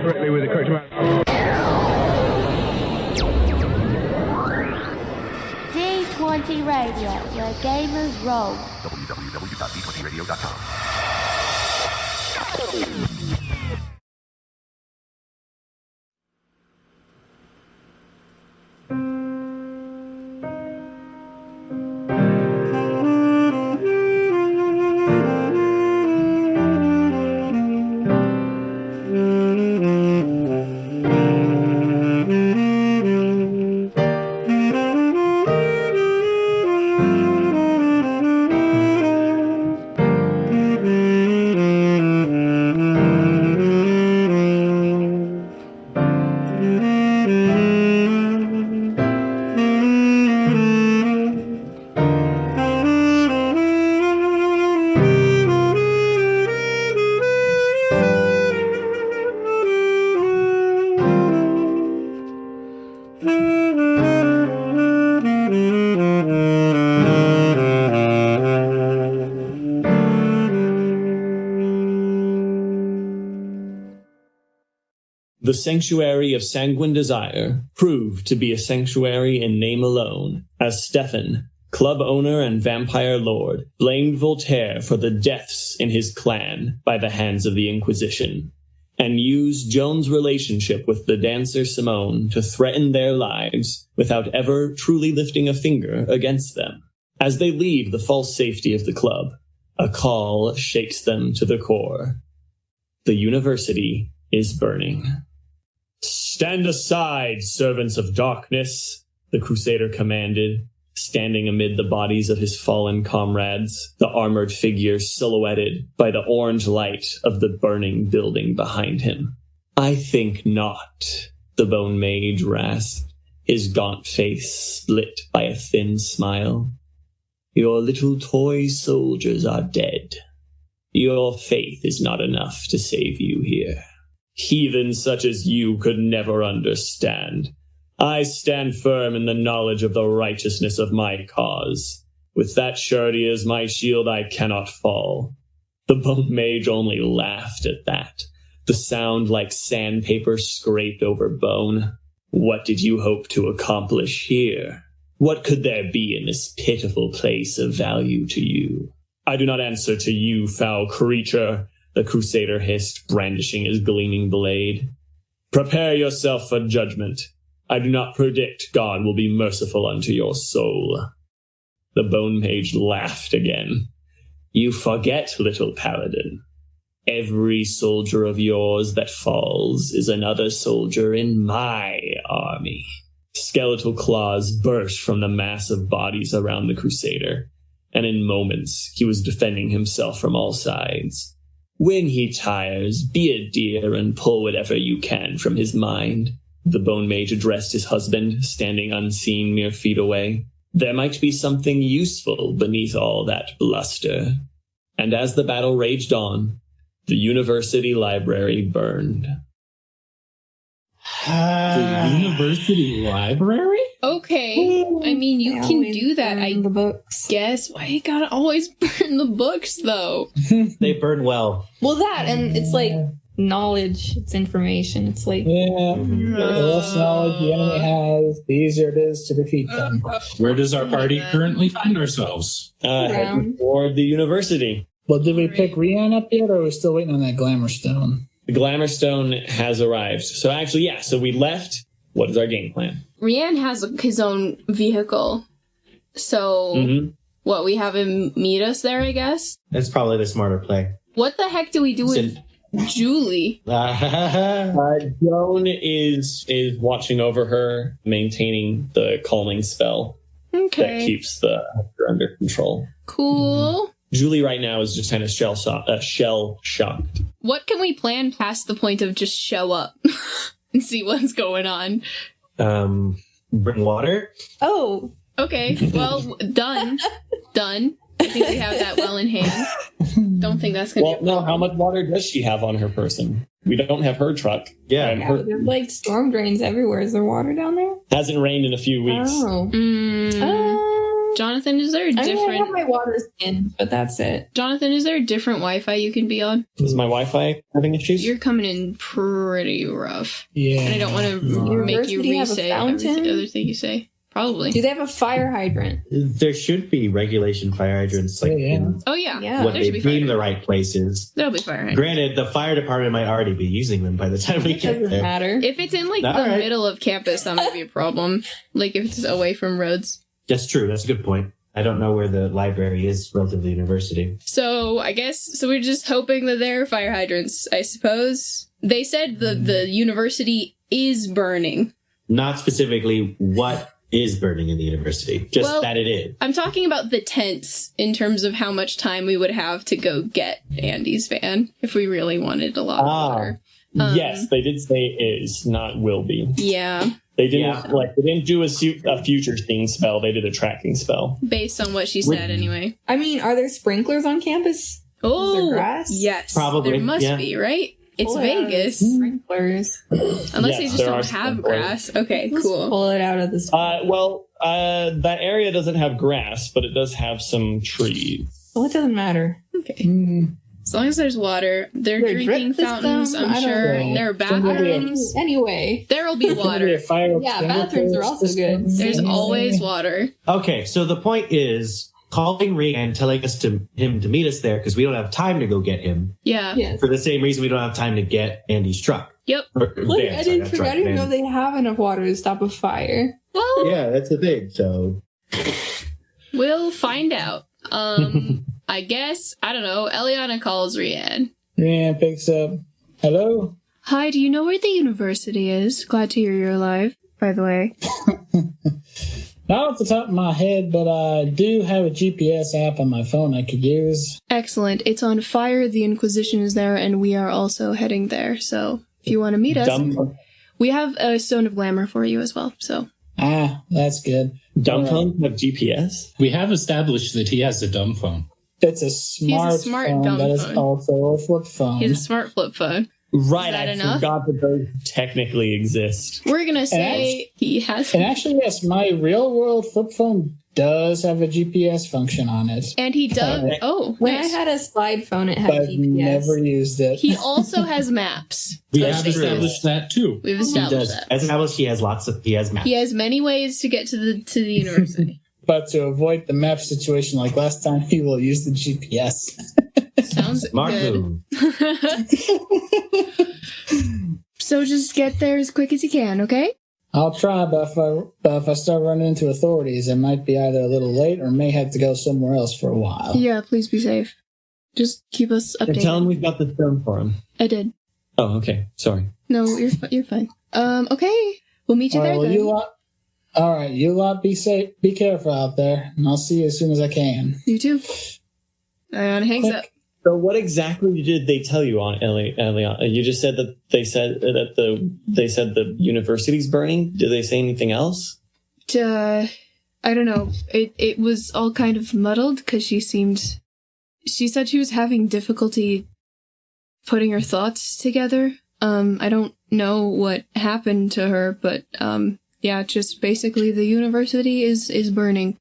Correctly with the correct amount. D20 Radio, where gamers roll. www.d20radio.com. The sanctuary of sanguine desire proved to be a sanctuary in name alone, as Stefan, club owner and vampire lord, blamed Voltaire for the deaths in his clan by the hands of the Inquisition, and used Joan's relationship with the dancer Simone to threaten their lives without ever truly lifting a finger against them. As they leave the false safety of the club, a call shakes them to the core. The university is burning. "Stand aside, servants of darkness," the Crusader commanded, standing amid the bodies of his fallen comrades, the armored figures silhouetted by the orange light of the burning building behind him. "I think not," the Bone Mage rasped, his gaunt face split by a thin smile. "Your little toy soldiers are dead. Your faith is not enough to save you here. Heathens such as you could never understand. I stand firm in the knowledge of the righteousness of my cause. With that surety as my shield, I cannot fall." The Bone Mage only laughed at that, the sound like sandpaper scraped over bone. "What did you hope to accomplish here? What could there be in this pitiful place of value to you?" "I do not answer to you, foul creature," the Crusader hissed, brandishing his gleaming blade. "Prepare yourself for judgment. I do not predict God will be merciful unto your soul." The Bone Mage laughed again. "You forget, little paladin. Every soldier of yours that falls is another soldier in my army." Skeletal claws burst from the mass of bodies around the Crusader, and in moments he was defending himself from all sides. "When he tires, be a dear and pull whatever you can from his mind," the Bone Mage addressed his husband, standing unseen mere feet away. "There might be something useful beneath all that bluster." And as the battle raged on, the university library burned. The university library? Okay. I mean, you can do that, I the books. guess. Why you gotta always burn the books, though? They burn well. Well, that, and it's like knowledge, it's information, it's like... Yeah, the less knowledge the enemy has, the easier it is to defeat them. Where does our party currently find ourselves? Heading toward the university. Well, did we pick Rian up yet, or are we still waiting on that Glamour Stone? The Glamour Stone has arrived. So actually, yeah, so we left. What is our game plan? Rian has his own vehicle. So, what, we have him meet us there, I guess? That's probably the smarter play. What the heck do we do with Julie? Joan is watching over her, maintaining the calming spell that keeps the hunter under control. Cool. Julie right now is just kind of shell shocked. What can we plan past the point of just show up and see what's going on? Bring water? Oh. Okay, well, done. Done. I think we have that well in hand. Don't think that's going to be... Well, no, how much water does she have on her person? We don't have her truck. Yeah. There's like storm drains everywhere. Is there water down there? Hasn't rained in a few weeks. Oh. Jonathan, is there a I have different... my water skin, but that's it. Jonathan, is there a different Wi-Fi you can be on? Is my Wi-Fi having issues? You're coming in pretty rough. Yeah. And I don't want to make you University have a re-say fountain? every other thing you say. Probably. Do they have a fire hydrant? There should be regulation fire hydrants, like in Oh, yeah. Yeah. what There they should be fire deem the hydrants. right places. There'll be fire hydrants. Granted, the fire department might already be using them by the time we It get doesn't there. matter. If it's in, like, All the right. middle of campus, that might be a problem. Like, if it's away from roads. That's true. That's a good point. I don't know where the library is relative to the university. So, I guess, so we're just hoping that there are fire hydrants, I suppose. They said the university is burning. Not specifically what is burning in the university, just Well, that it is. I'm talking about the tents in terms of how much time we would have to go get Andy's van if we really wanted a lot of water. Yes, they did say is, not will be. Yeah, They didn't they didn't do a future seeing spell. They did a tracking spell. based on what she said anyway. I mean, are there sprinklers on campus? Oh, grass? yes. Probably, There must yeah. be, right? It's Pull it out of the Vegas. Sprinklers. Unless Yes, they just there don't are have sprinklers. grass. Okay, Let's cool. pull it out of the That area doesn't have grass, but it does have some trees. Well, it doesn't matter. Okay. As long as there's water, there are There are drinking drip fountains, system? I'm I don't sure. know. There are Somebody- bathrooms. Anyway. There will be water. Yeah, bathrooms are also good. There's always water. Okay, so the point is calling Rian, telling us him to meet us there because we don't have time to go get him. Yeah. Yes. For the same reason we don't have time to get Andy's truck. Yep. Or Look, van, I sorry, didn't not forget. truck, I didn't van. know they have enough water to stop a fire. Well, Yeah, that's the thing. So we'll find out. I guess, I don't know, Elianna calls Rian. Rian picks up. Hello? Hi, do you know where the university is? Glad to hear you're alive, by the way. Not off the top of my head, but I do have a GPS app on my phone I could use. Excellent. It's on fire. The Inquisition is there, and we are also heading there. So if you want to meet us, we have a Stone of Glamour for you as well. So Ah, that's good. Dumb phones have GPS? We have established that he has a dumb phone. It's a smart phone, dumb but it's phone. also a flip phone. he's a smart flip phone. Right, that I enough? forgot that those technically exist. We're going to say he has... And actually, yes, my real world flip phone does have a GPS function on it. And he does... Oh, When nice. I had a slide phone, it had But I've GPS. never used it. He also has maps. We So have she established that too. We've he established does. that. As established, he has maps. He has many ways to get to the university. But to avoid the map situation like last time, he will use the GPS. Sounds Smart good. move. So just get there as quick as you can, okay? I'll try, but if I start running into authorities, it might be either a little late or may have to go somewhere else for a while. Yeah, please be safe. Just keep us And tell him updated. we've got the stone for him. I did. Oh, okay. Sorry. No, you're fine. Okay. We'll meet you there then. All right, you lot be safe, be careful out there, and I'll see you as soon as I can. You too. Hangs up. So what exactly did they tell you on Elianna? You just said that they said the university's burning. Did they say anything else? I don't know. It was all kind of muddled because she said she was having difficulty putting her thoughts together. I don't know what happened to her, but yeah, just basically the university is burning.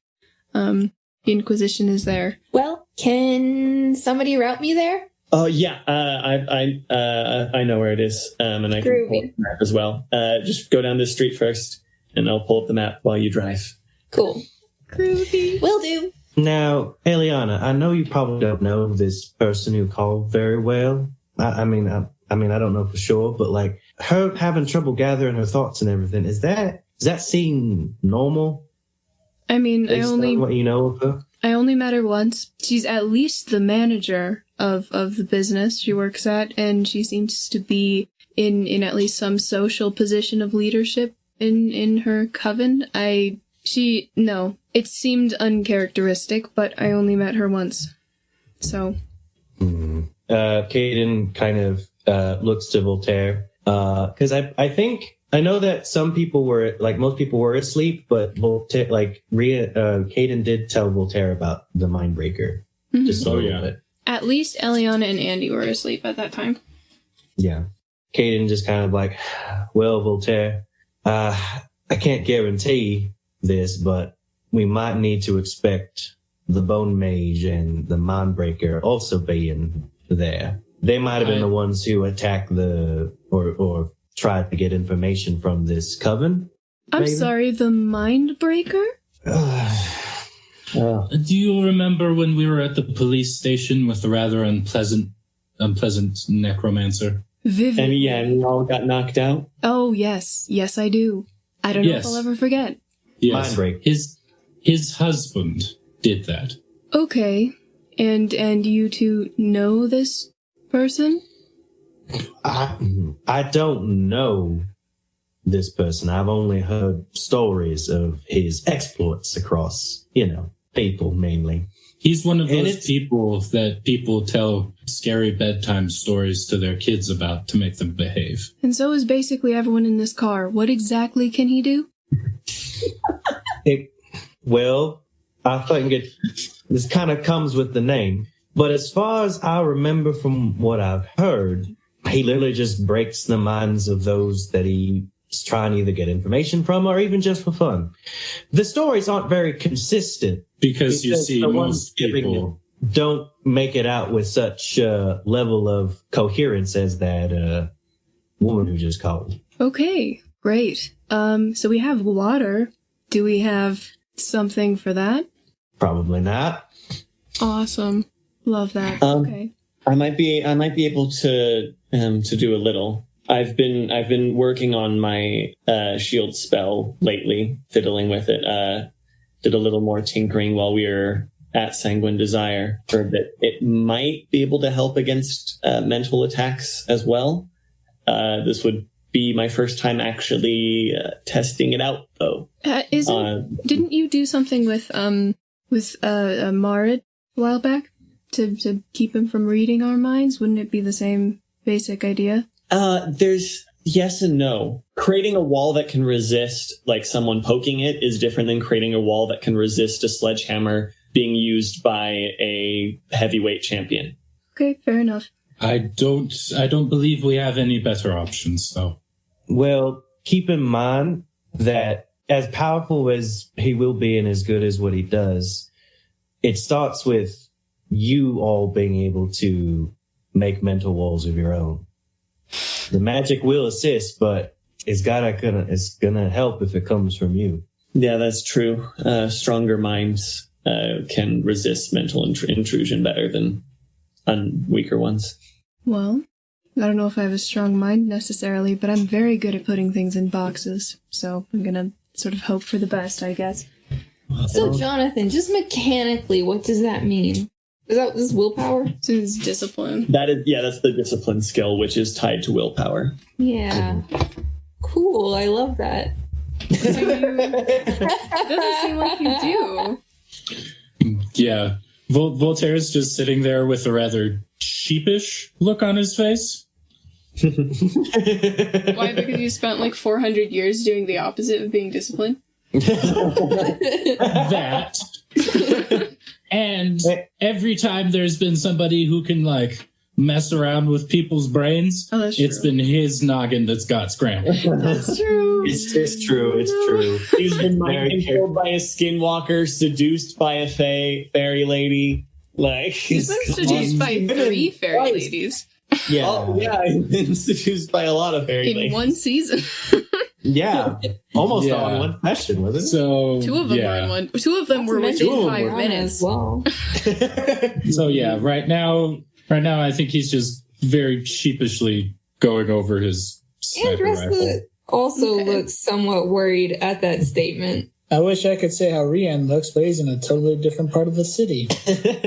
The Inquisition is there. Well, can somebody route me there? Oh yeah, I know where it is, and I can pull up the map as well. Just go down this street first, and I'll pull up the map while you drive. Cool. Groovy. Will do. Now, Elianna, I know you probably don't know this person who called very well. I mean, I don't know for sure, but like her having trouble gathering her thoughts and everything, does that seem normal? I mean, Based on what you know of her? I only met her once. She's at least the manager of the business she works at, and she seems to be in at least some social position of leadership in her coven. It seemed uncharacteristic, but I only met her once. So. Cayden kind of looks to Voltaire because I know that some people were most people were asleep, but Voltaire, Cayden did tell Voltaire about the Mindbreaker. Mhm. Just a little bit. At least Elianna and Andi were asleep at that time. Yeah. Cayden just kind of well, Voltaire, I can't guarantee this, but we might need to expect the Bone Mage and the Mindbreaker also being there. They might have been the ones who attacked or tried to get information from this coven. I'm sorry, the Mindbreaker? Do you remember when we were at the police station with the rather unpleasant necromancer? Vividly. And we all got knocked out? Oh, yes. Yes, I do. I don't know if I'll ever forget. Yes. His husband did that. Okay. And you two know this person? I don't know this person. I've only heard stories of his exploits across, people mainly. He's one of those people that people tell scary bedtime stories to their kids about to make them behave. And so is basically everyone in this car. What exactly can he do? I think this kind of comes with the name. But as far as I remember from what I've heard, he literally just breaks the minds of those that he's trying to either get information from or even just for fun. The stories aren't very consistent. Because you see, most people don't make it out with such a level of coherence as that woman who just called. Okay, great. So we have water. Do we have something for that? Probably not. Awesome. Love that. Okay. I might be able to do a little. I've been working on my shield spell lately, fiddling with it. Did a little more tinkering while we were at Sanguine Desire for a bit. It might be able to help against mental attacks as well. This would be my first time actually testing it out, though. Didn't you do something with Marid a while back to keep him from reading our minds? Wouldn't it be the same basic idea? There's yes and no. Creating a wall that can resist like someone poking it is different than creating a wall that can resist a sledgehammer being used by a heavyweight champion. Okay, fair enough. I don't believe we have any better options, though. Well, keep in mind that as powerful as he will be and as good as what he does, it starts with you all being able to make mental walls of your own. The magic will assist, but it's gonna help if it comes from you. Yeah, that's true. Stronger minds can resist mental intrusion better than weaker ones. Well, I don't know if I have a strong mind necessarily, but I'm very good at putting things in boxes, so I'm gonna sort of hope for the best, I guess. So, Jonathan, just mechanically, what does that mean? Is that this willpower? It's discipline. That's the discipline skill, which is tied to willpower. Yeah. Cool, I love that. It doesn't seem like you do. Yeah. Voltaire's just sitting there with a rather sheepish look on his face. Why? Because you spent like 400 years doing the opposite of being disciplined? That. And every time there's been somebody who can like mess around with people's brains, it's been his noggin that's got scrambled. That's true. It's true. He's been mind controlled by a skinwalker, seduced by a fairy lady. Like he's been seduced by 3 fairy ladies. Yeah. Oh, yeah, he's been seduced by a lot of fairy ladies. In one season. Yeah. Almost all in one question, was it? So 2 of them were in one. 2 of them were within 5 minutes. Well. So yeah, right now I think he's just very sheepishly going over his sniper rifle. Also looks somewhat worried at that statement. I wish I could say how Rian looks, but he's in a totally different part of the city.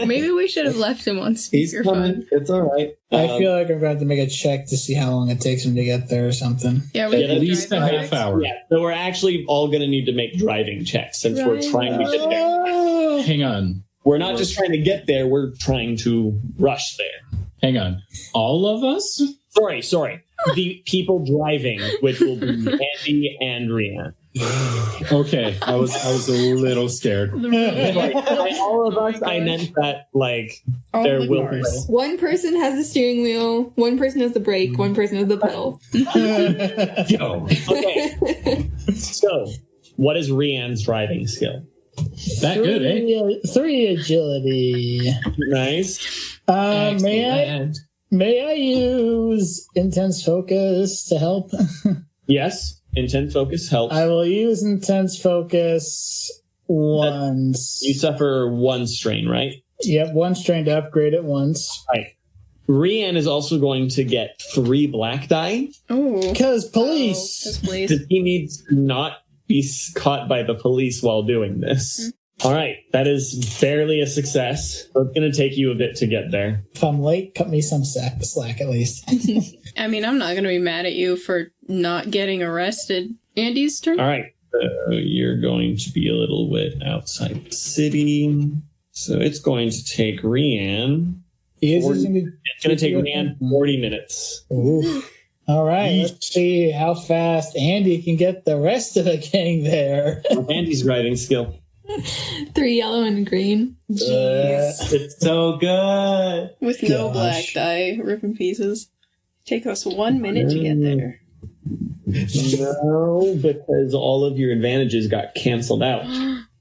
Maybe we should have left him on speakerphone. It's all right. I feel like I'm going to have to make a check to see how long it takes him to get there or something. Yeah, we at least a half hour. Yeah, so we're actually all going to need to make driving checks since we're trying to get there. Hang on. We're not just trying to get there, we're trying to rush there. Hang on. All of us? Sorry. The people driving, which will be Andi and Rian. Okay, I was a little scared. By all of us, I meant that like there will be. One person has the steering wheel, one person has the brake, one person has the pedal. Go. Okay. So, what is Rian's driving skill? That good, eh? 3 agility. Nice. May I use intense focus to help? Yes, intense focus helps. I will use intense focus once. You suffer 1 strain, right? Yep, 1 strain to upgrade it once. Right. Rian is also going to get 3 black die. Oh. Because police. He needs to not be caught by the police while doing this. All right, that is barely a success. So it's going to take you a bit to get there. If I'm late, cut me some slack at least. I mean, I'm not going to be mad at you for not getting arrested. Andy's turn? All right, so you're going to be a little bit outside the city. So it's going to take Rian... It's going to take Rian 40 minutes. Ooh. All right, let's see how fast Andi can get the rest of the gang there. Andy's riding skill. 3 yellow and green. Jeez. It's so good. With no black die, ripping pieces. Take us 1 minute to get there. No, because all of your advantages got canceled out.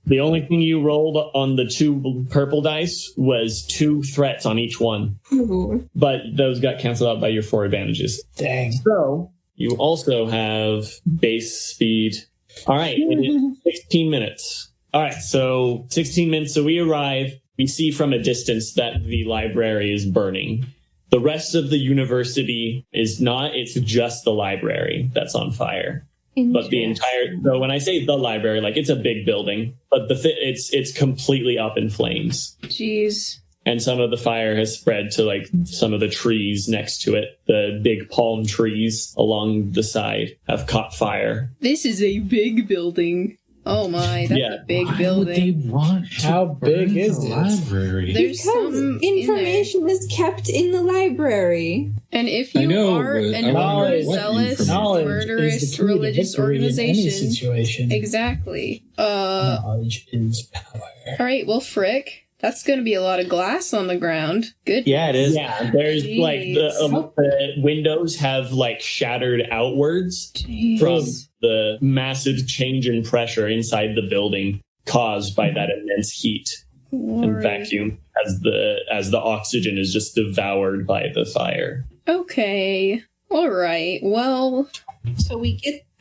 The only thing you rolled on the 2 purple dice was 2 threats on each one. Ooh. But those got canceled out by your 4 advantages. Dang. So you also have base speed. All right, it is 16 minutes. All right, so 16 minutes. So we arrive. We see from a distance that the library is burning. The rest of the university is not. It's just the library that's on fire. But the entire, so when I say the library, like it's a big building, but it's completely up in flames. Jeez. And some of the fire has spread to like some of the trees next to it. The big palm trees along the side have caught fire. This is a big building. Oh my, that's a big building. Would they want How big is the it? library? There's some information is kept in the library. And if you are an overzealous, murderous religious organization, situation. Exactly. Knowledge is power. All right, well, frick. That's going to be a lot of glass on the ground. Good. Yeah, it is. Yeah, there's like the windows have like shattered outwards from the massive change in pressure inside the building caused by that immense heat and vacuum as the oxygen is just devoured by the fire. Okay. All right. Well, so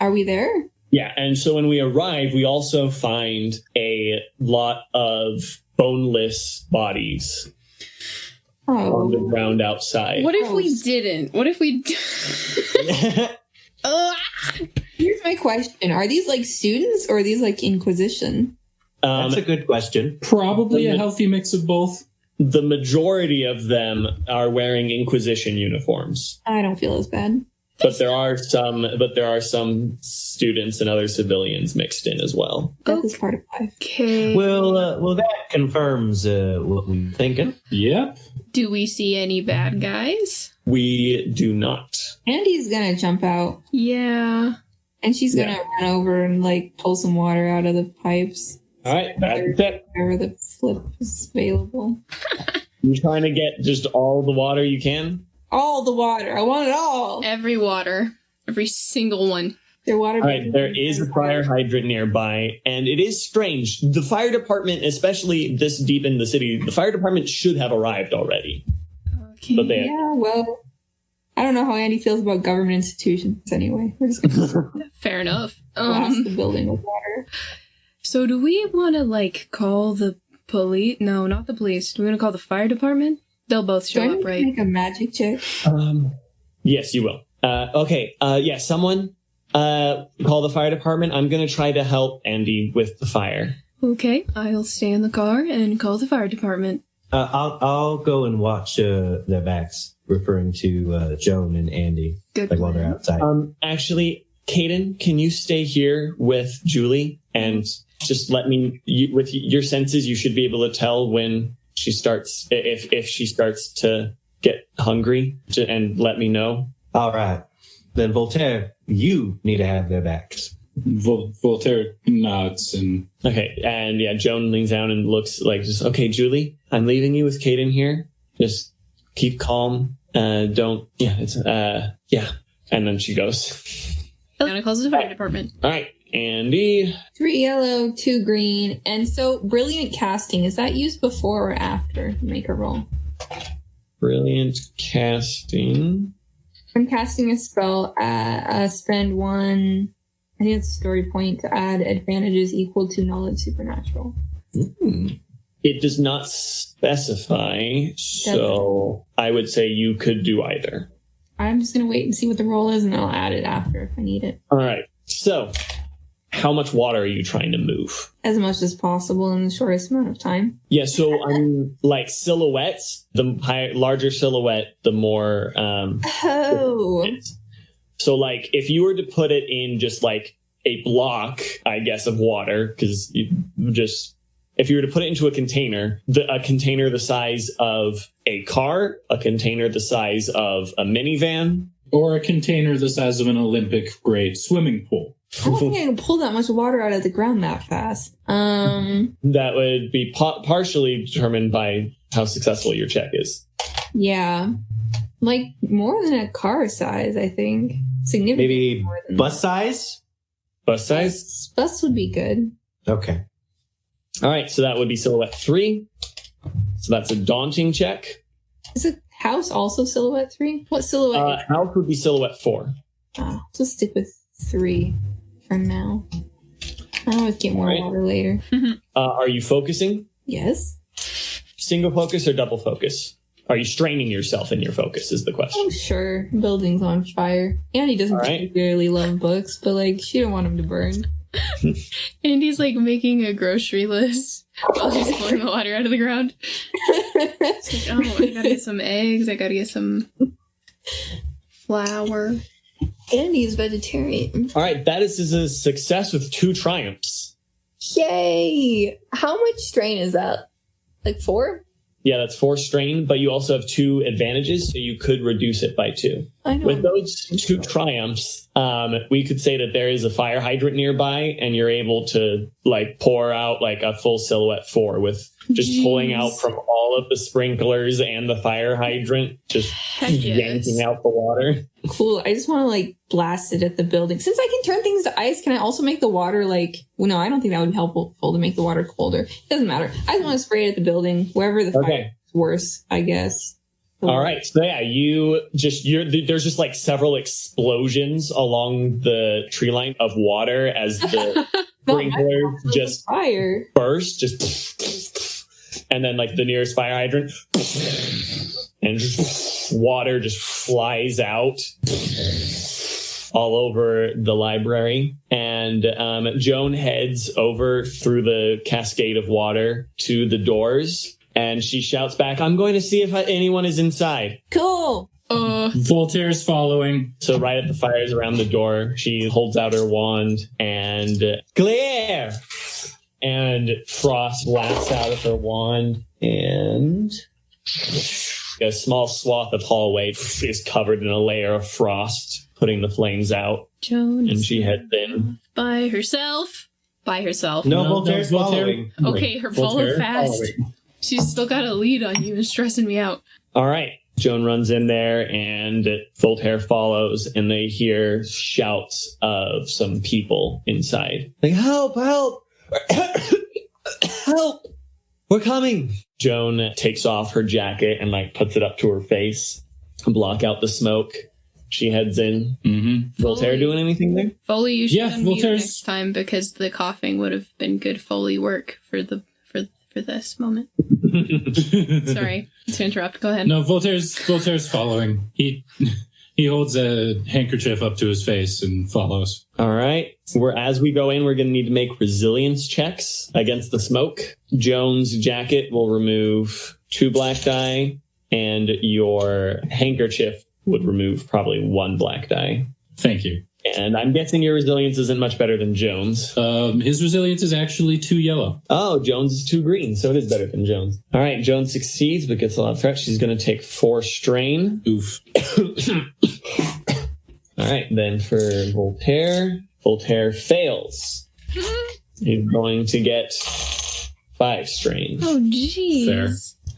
are we there? Yeah, and so when we arrive, we also find a lot of boneless bodies on the ground outside. What if we didn't? What if we... Here's my question. Are these like students or are these like Inquisition? That's a good question. Probably a healthy mix of both. The majority of them are wearing Inquisition uniforms. I don't feel as bad. But there are some students and other civilians mixed in as well. Death is part of life. Okay. Well, that confirms what we're thinking. Yep. Do we see any bad guys? We do not. Andy's gonna jump out. Yeah. And she's gonna run over and like pull some water out of the pipes. All right, that's it. Wherever the flip is available. You trying to get just all the water you can? All the water. I want it all. Every water. Every single one. Their water. All right, there is a fire hydrant nearby, and it is strange. The fire department, especially this deep in the city, the fire department should have arrived already. Okay. But they Yeah, well, I don't know how Andy feels about government institutions anyway. We're just gonna Fair enough. blast the building with water. So do we want to, like, call the police? No, not the police. Do we want to call the fire department? They'll both show up, right? Make a magic check. Yes, you will. Okay. Yeah, someone call the fire department. I'm going to try to help Andi with the fire. Okay, I'll stay in the car and call the fire department. I'll go and watch their backs, referring to Joan and Andi. Good like while they're outside. Actually, Cayden, can you stay here with Julie and just let me, with your senses, you should be able to tell when she starts, if she starts to get hungry, and let me know. All right. Then Voltaire, you need to have their backs. Voltaire nods and... Okay, and yeah, Joan leans down and looks like just, okay, Julie, I'm leaving you with Cayden here. Just keep calm. Don't, yeah, it's, yeah. And then she goes. Elianna calls the fire department. All right, Andi. 3 yellow, 2 green. And so, brilliant casting, is that used before or after make a roll? Brilliant casting. I'm casting a spell, spend 1, I think it's a story point, to add advantages equal to knowledge supernatural. It does not specify, so I would say you could do either. I'm just going to wait and see what the roll is, and I'll add it after if I need it. All right. So, how much water are you trying to move? As much as possible in the shortest amount of time. Yeah, so like silhouettes, the larger silhouette, the more... So like if you were to put it in just like a block, I guess, of water, because if you were to put it into a container the size of a car, a container the size of a minivan, or a container the size of an Olympic-grade swimming pool. I don't think I can pull that much water out of the ground that fast. That would be partially determined by how successful your check is. Yeah. Like, more than a car size, I think. Significantly Maybe more than bus size? Bus size? Bus would be good. Okay. All right, so that would be silhouette 3. So that's a daunting check. Is a house also silhouette 3? What silhouette? House would be silhouette 4. Just stick with 3 for now. I'll always get more water later. Are you focusing? Yes. Single focus or double focus? Are you straining yourself in your focus is the question. Oh, sure. Building's on fire. Andi doesn't particularly love books, but, like, she don't want them to burn. Andy's, like, making a grocery list while he's pulling the water out of the ground. It's like, I gotta get some eggs. I gotta get some flour. Andy's vegetarian. All right, that is a success with 2 triumphs. Yay! How much strain is that? Like 4? Yeah, that's 4 strain, but you also have 2 advantages, so you could reduce it by 2. I know. With those 2 triumphs, we could say that there is a fire hydrant nearby, and you're able to like pour out like a full silhouette 4 with just pulling out from all of the sprinklers and the fire hydrant, just yanking out the water. Cool. I just want to like blast it at the building. Since I can turn things to ice, can I also make the water like... Well, no, I don't think that would be helpful to make the water colder. It doesn't matter. I just want to spray it at the building, wherever the fire is worse, I guess. All right. So yeah, there's just like several explosions along the tree line of water as the sprinklers just fire burst, and then like the nearest fire hydrant, and just water just flies out all over the library. And Joan heads over through the cascade of water to the doors, and she shouts back, "I'm going to see if anyone is inside." Cool. Voltaire's following. So right at the fires around the door, she holds out her wand and glare, and frost blasts out of her wand, and a small swath of hallway is covered in a layer of frost, putting the flames out. Joan, and she heads in by herself. No, Voltaire's following. Okay, her follow fast. She's still got a lead on you and stressing me out. All right. Joan runs in there and Voltaire follows, and they hear shouts of some people inside. Like, help, help, help, we're coming. Joan takes off her jacket and like puts it up to her face to block out the smoke. She heads in. Mm-hmm. Voltaire doing anything there? Foley, you should unmute next time, because the coughing would have been good Foley work for this moment. Sorry to interrupt. Go ahead. No, Voltaire's following. He holds a handkerchief up to his face and follows. All right. As we go in, we're going to need to make resilience checks against the smoke. Joan's jacket will remove 2 black die, and your handkerchief would remove probably 1 black die. Thank you. And I'm guessing your resilience isn't much better than Joan's. His resilience is actually 2 yellow. Oh, Joan's is 2 green, so it is better than Joan's. All right, Joan succeeds, but gets a lot of threat. She's going to take 4 strain. Oof. All right, then for Voltaire fails. He's going to get 5 strain. Oh, jeez. Fair.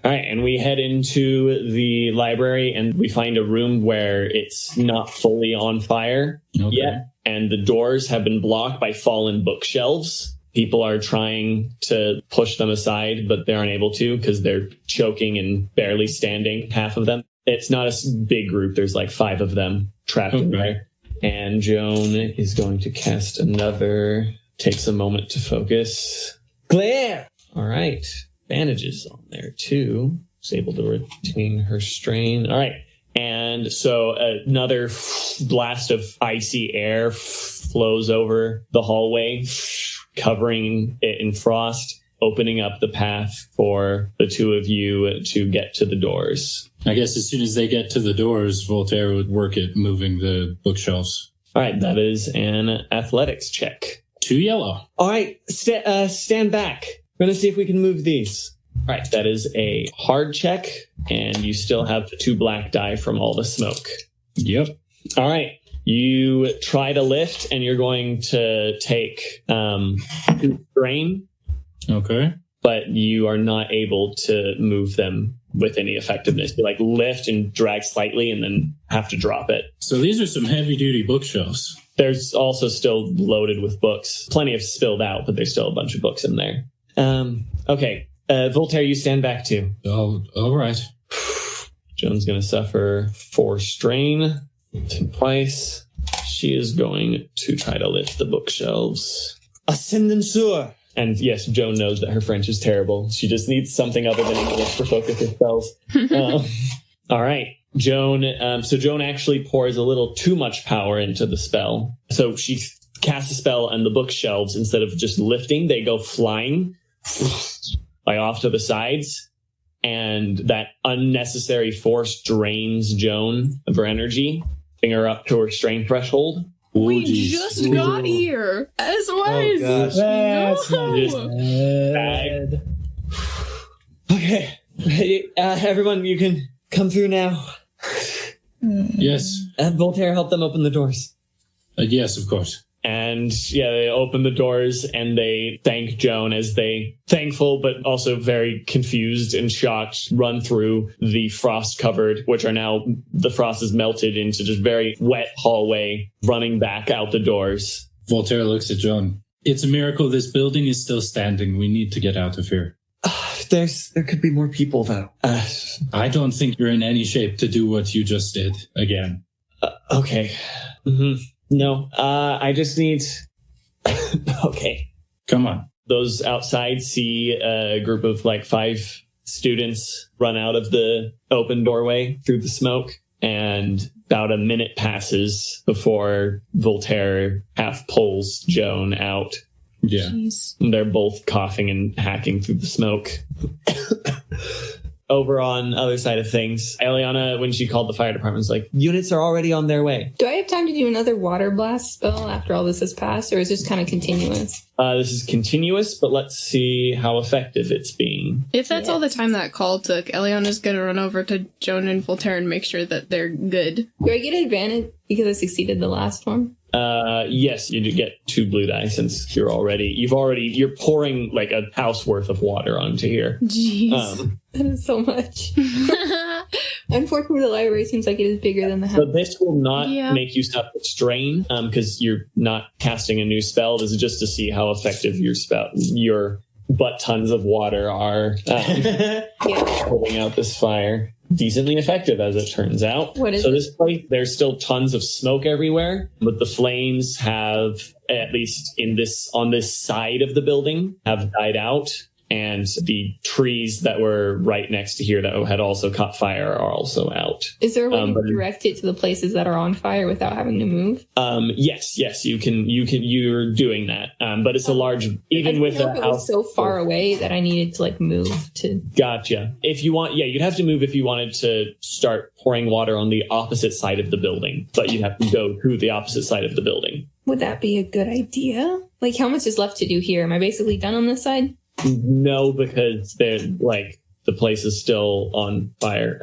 All right, and we head into the library, and we find a room where it's not fully on fire yet, and the doors have been blocked by fallen bookshelves. People are trying to push them aside, but they aren't able to because they're choking and barely standing, half of them. It's not a big group. There's like 5 of them trapped in there. And Joan is going to cast another, takes a moment to focus. Glare! All right. Bandages on there too. She's able to retain her strain. All right. And so another blast of icy air flows over the hallway, covering it in frost, opening up the path for the 2 of you to get to the doors. I guess as soon as they get to the doors, Voltaire would work at moving the bookshelves. All right. That is an athletics check. 2 yellow. All right. Stand back. We're going to see if we can move these. All right, that is a hard check, and you still have the 2 black die from all the smoke. Yep. All right, you try to lift, and you're going to take 2 strain. Okay. But you are not able to move them with any effectiveness. You like lift and drag slightly, and then have to drop it. So these are some heavy-duty bookshelves. There's also still loaded with books. Plenty have spilled out, but there's still a bunch of books in there. Okay. Voltaire, you stand back too. Oh, all right. Joan's going to suffer 4 strain twice. She is going to try to lift the bookshelves. Ascendensur. And yes, Joan knows that her French is terrible. She just needs something other than English for focus her spells. All right. Joan. So Joan actually pours a little too much power into the spell. So she casts a spell and the bookshelves, instead of just lifting, they go flying like off to the sides. And that unnecessary force drains Joan of her energy, bring her up to her strain threshold. We just got here. As wise. Gosh. That's bad. Okay. Everyone, you can come through now. Yes. Voltaire, help them open the doors. Yes, of course. And yeah, they open the doors and they thank Joan as they, thankful but also very confused and shocked, run through the frost covered, which are now, the frost is melted into just very wet hallway, running back out the doors. Voltaire looks at Joan. It's a miracle this building is still standing. We need to get out of here. There could be more people though. I don't think you're in any shape to do what you just did again. Okay. Mm-hmm. No, I just need... Okay. Come on. Those outside see a group of like 5 students run out of the open doorway through the smoke, and about a minute passes before Voltaire half pulls Joan out. Yeah. Jeez. They're both coughing and hacking through the smoke. Over on the other side of things, Elianna, when she called the fire department, was like, units are already on their way. Do I have time to do another water blast spell after all this has passed, or is this kind of continuous? This is continuous, but let's see how effective it's being. If that's all the time that call took, Elianna's gonna run over to Joan and Voltaire and make sure that they're good. Do I get advantage because I succeeded the last one? Yes, you do get 2 blue die since you're pouring like a house worth of water onto here. Jeez. That is so much. Unfortunately, the library seems like it is bigger than the house. So this will not make you suffer strain, because you're not casting a new spell. This is just to see how effective your butt tons of water are putting out this fire. Decently effective, as it turns out. This place, there's still tons of smoke everywhere, but the flames have, at least on this side of the building, have died out. And the trees that were right next to here that had also caught fire are also out. Is there a way to direct it to the places that are on fire without having to move? Yes, you can. You're doing that. But it's a large, even with a house. It was so far away that I needed to move to. Gotcha. If you want, you'd have to move if you wanted to start pouring water on the opposite side of the building. But you'd have to go to the opposite side of the building. Would that be a good idea? How much is left to do here? Am I basically done on this side? No, because they're the place is still on fire.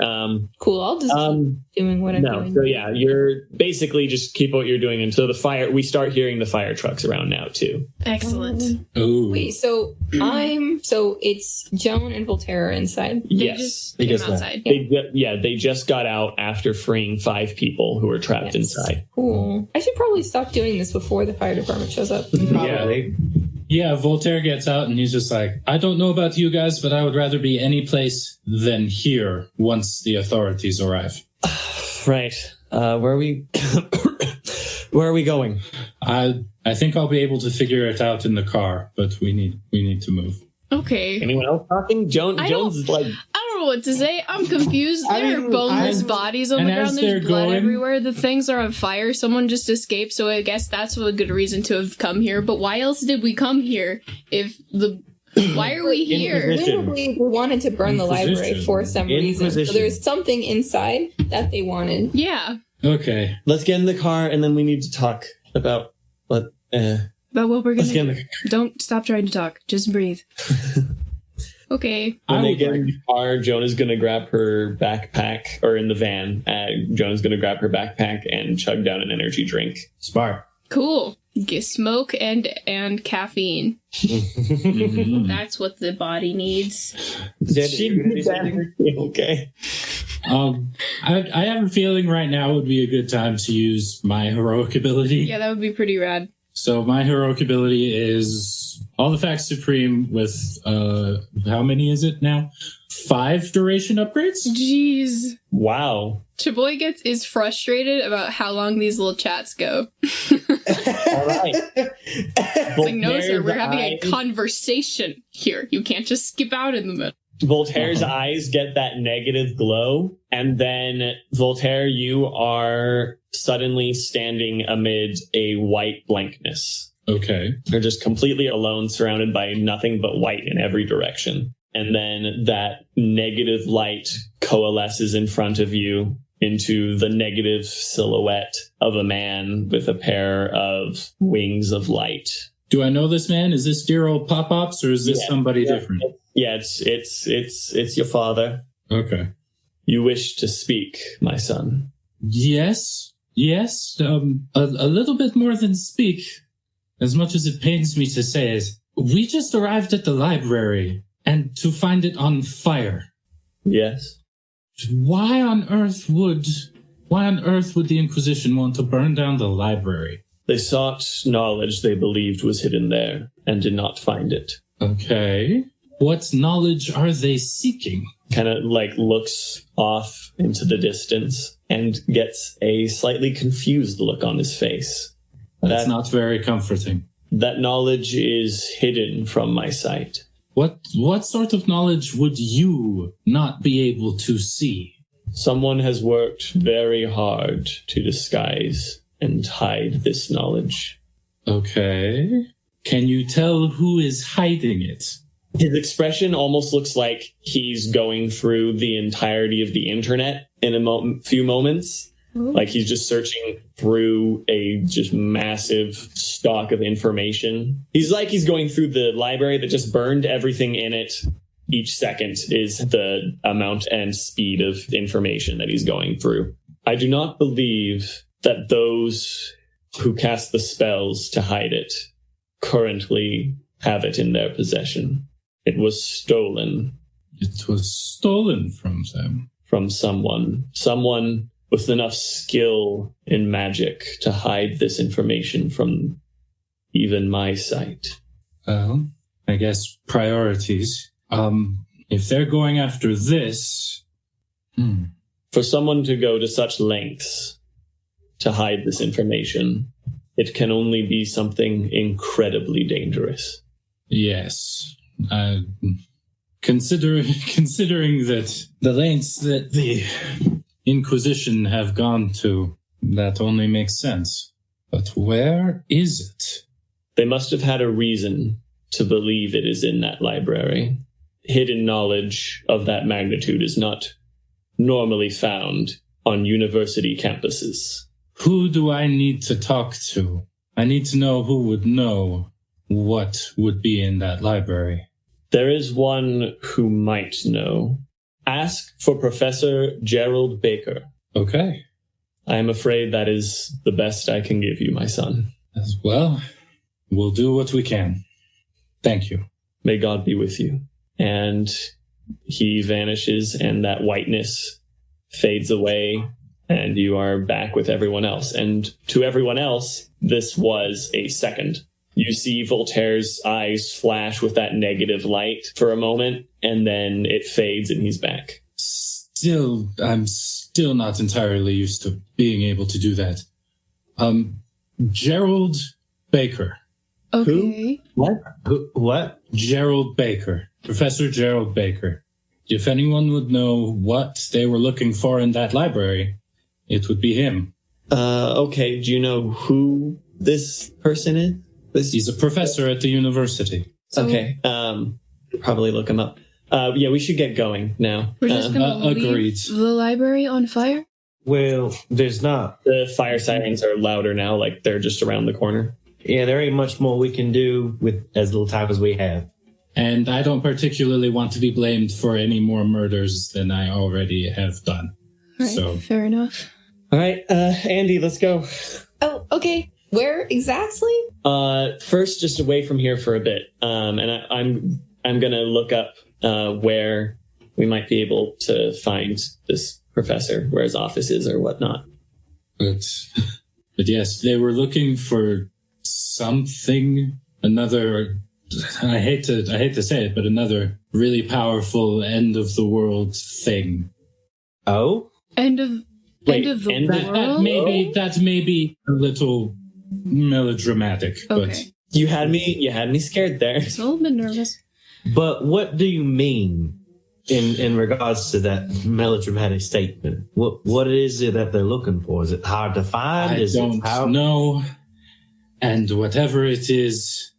Cool. I'll just keep doing what I'm doing. So yeah, you're basically just keep what you're doing until we start hearing the fire trucks around now too. Excellent. Ooh. Wait, so it's Joan and Voltaire inside. They just came outside. They just got out after freeing 5 people who were trapped inside. Cool. I should probably stop doing this before the fire department shows up. Yeah, Voltaire gets out and he's just like, I don't know about you guys, but I would rather be any place than here once the authorities arrive. Right. Where are we? Where are we going? I think I'll be able to figure it out in the car, but we need to move. Okay. Anyone else talking? Jones is like, I don't know what to say. I'm confused. There are boneless bodies on the ground. There's blood everywhere. The things are on fire. Someone just escaped, so I guess that's a good reason to have come here. But why else did we come here? Why are we here? We wanted to burn the library for some reason. So there's something inside that they wanted. Yeah. Okay. Let's get in the car, and then we need to talk about what we're gonna do. Don't stop trying to talk. Just breathe. Okay. When they get in the car, Joan is going to grab her backpack, or in the van, Joan is going to grab her backpack and chug down an energy drink. Smart. Cool. Get smoke and caffeine. That's what the body needs. Okay. I have a feeling right now would be a good time to use my heroic ability. Yeah, that would be pretty rad. So my heroic ability is All the Facts Supreme with, how many is it now? 5 duration upgrades? Jeez. Wow. Chaboy is frustrated about how long these little chats go. All right. Like, no, sir, we're having a conversation here. You can't just skip out in the middle. Voltaire's eyes get that negative glow, and then, Voltaire, you are suddenly standing amid a white blankness. Okay. You're just completely alone, surrounded by nothing but white in every direction. And then that negative light coalesces in front of you into the negative silhouette of a man with a pair of wings of light. Do I know this man? Is this dear old Pop-Pops, or is this somebody different? Yeah, it's your father. Okay. You wish to speak, my son. Yes. A little bit more than speak. As much as it pains me to say it, we just arrived at the library, and to find it on fire. Yes. Why on earth would the Inquisition want to burn down the library? They sought knowledge they believed was hidden there, and did not find it. Okay. What knowledge are they seeking? Kind of looks off into the distance and gets a slightly confused look on his face. That's not very comforting. That knowledge is hidden from my sight. What sort of knowledge would you not be able to see? Someone has worked very hard to disguise and hide this knowledge. Okay. Can you tell who is hiding it? His expression almost looks like he's going through the entirety of the internet in a few moments. Ooh. Like he's just searching through a just massive stock of information. He's going through the library that just burned everything in it. Each second is the amount and speed of information that he's going through. I do not believe that those who cast the spells to hide it currently have it in their possession. It was stolen. It was stolen from them. From someone. Someone with enough skill in magic to hide this information from even my sight. Well, I guess priorities. If they're going after this... For someone to go to such lengths to hide this information, it can only be something incredibly dangerous. Yes. Considering that the lengths that the Inquisition have gone to, that only makes sense. But where is it? They must have had a reason to believe it is in that library. Hidden knowledge of that magnitude is not normally found on university campuses. Who do I need to talk to? I need to know who would know what would be in that library. There is one who might know. Ask for Professor Gerald Baker. Okay. I am afraid that is the best I can give you, my son. Well, we'll do what we can. Thank you. May God be with you. And he vanishes, and that whiteness fades away, and you are back with everyone else. And to everyone else, this was a second. You see Voltaire's eyes flash with that negative light for a moment, and then it fades and he's back. I'm still not entirely used to being able to do that. Gerald Baker. Okay. What? Gerald Baker. Professor Gerald Baker. If anyone would know what they were looking for in that library, it would be him. Okay, do you know who this person is? He's a professor at the university. Okay, probably look him up. Yeah, we should get going now. We're just going to agreed. leave the library on fire? Well, there's not. The fire sirens are louder now, like they're just around the corner. Yeah, there ain't much more we can do with as little time as we have. And I don't particularly want to be blamed for any more murders than I already have done. Right, So fair enough. All right, Andi, let's go. Oh, okay. Where exactly? First, just away from here for a bit, and I'm gonna look up where we might be able to find this professor, where his office is or whatnot. But yes, they were looking for something, another, I hate to say it, but another really powerful end of the world thing. Oh? End of the world? That may be a little melodramatic, Okay. but You had me scared there. I'm a little bit nervous. But what do you mean in regards to that melodramatic statement? What is it that they're looking for? Is it hard to find? I don't know. And whatever it is,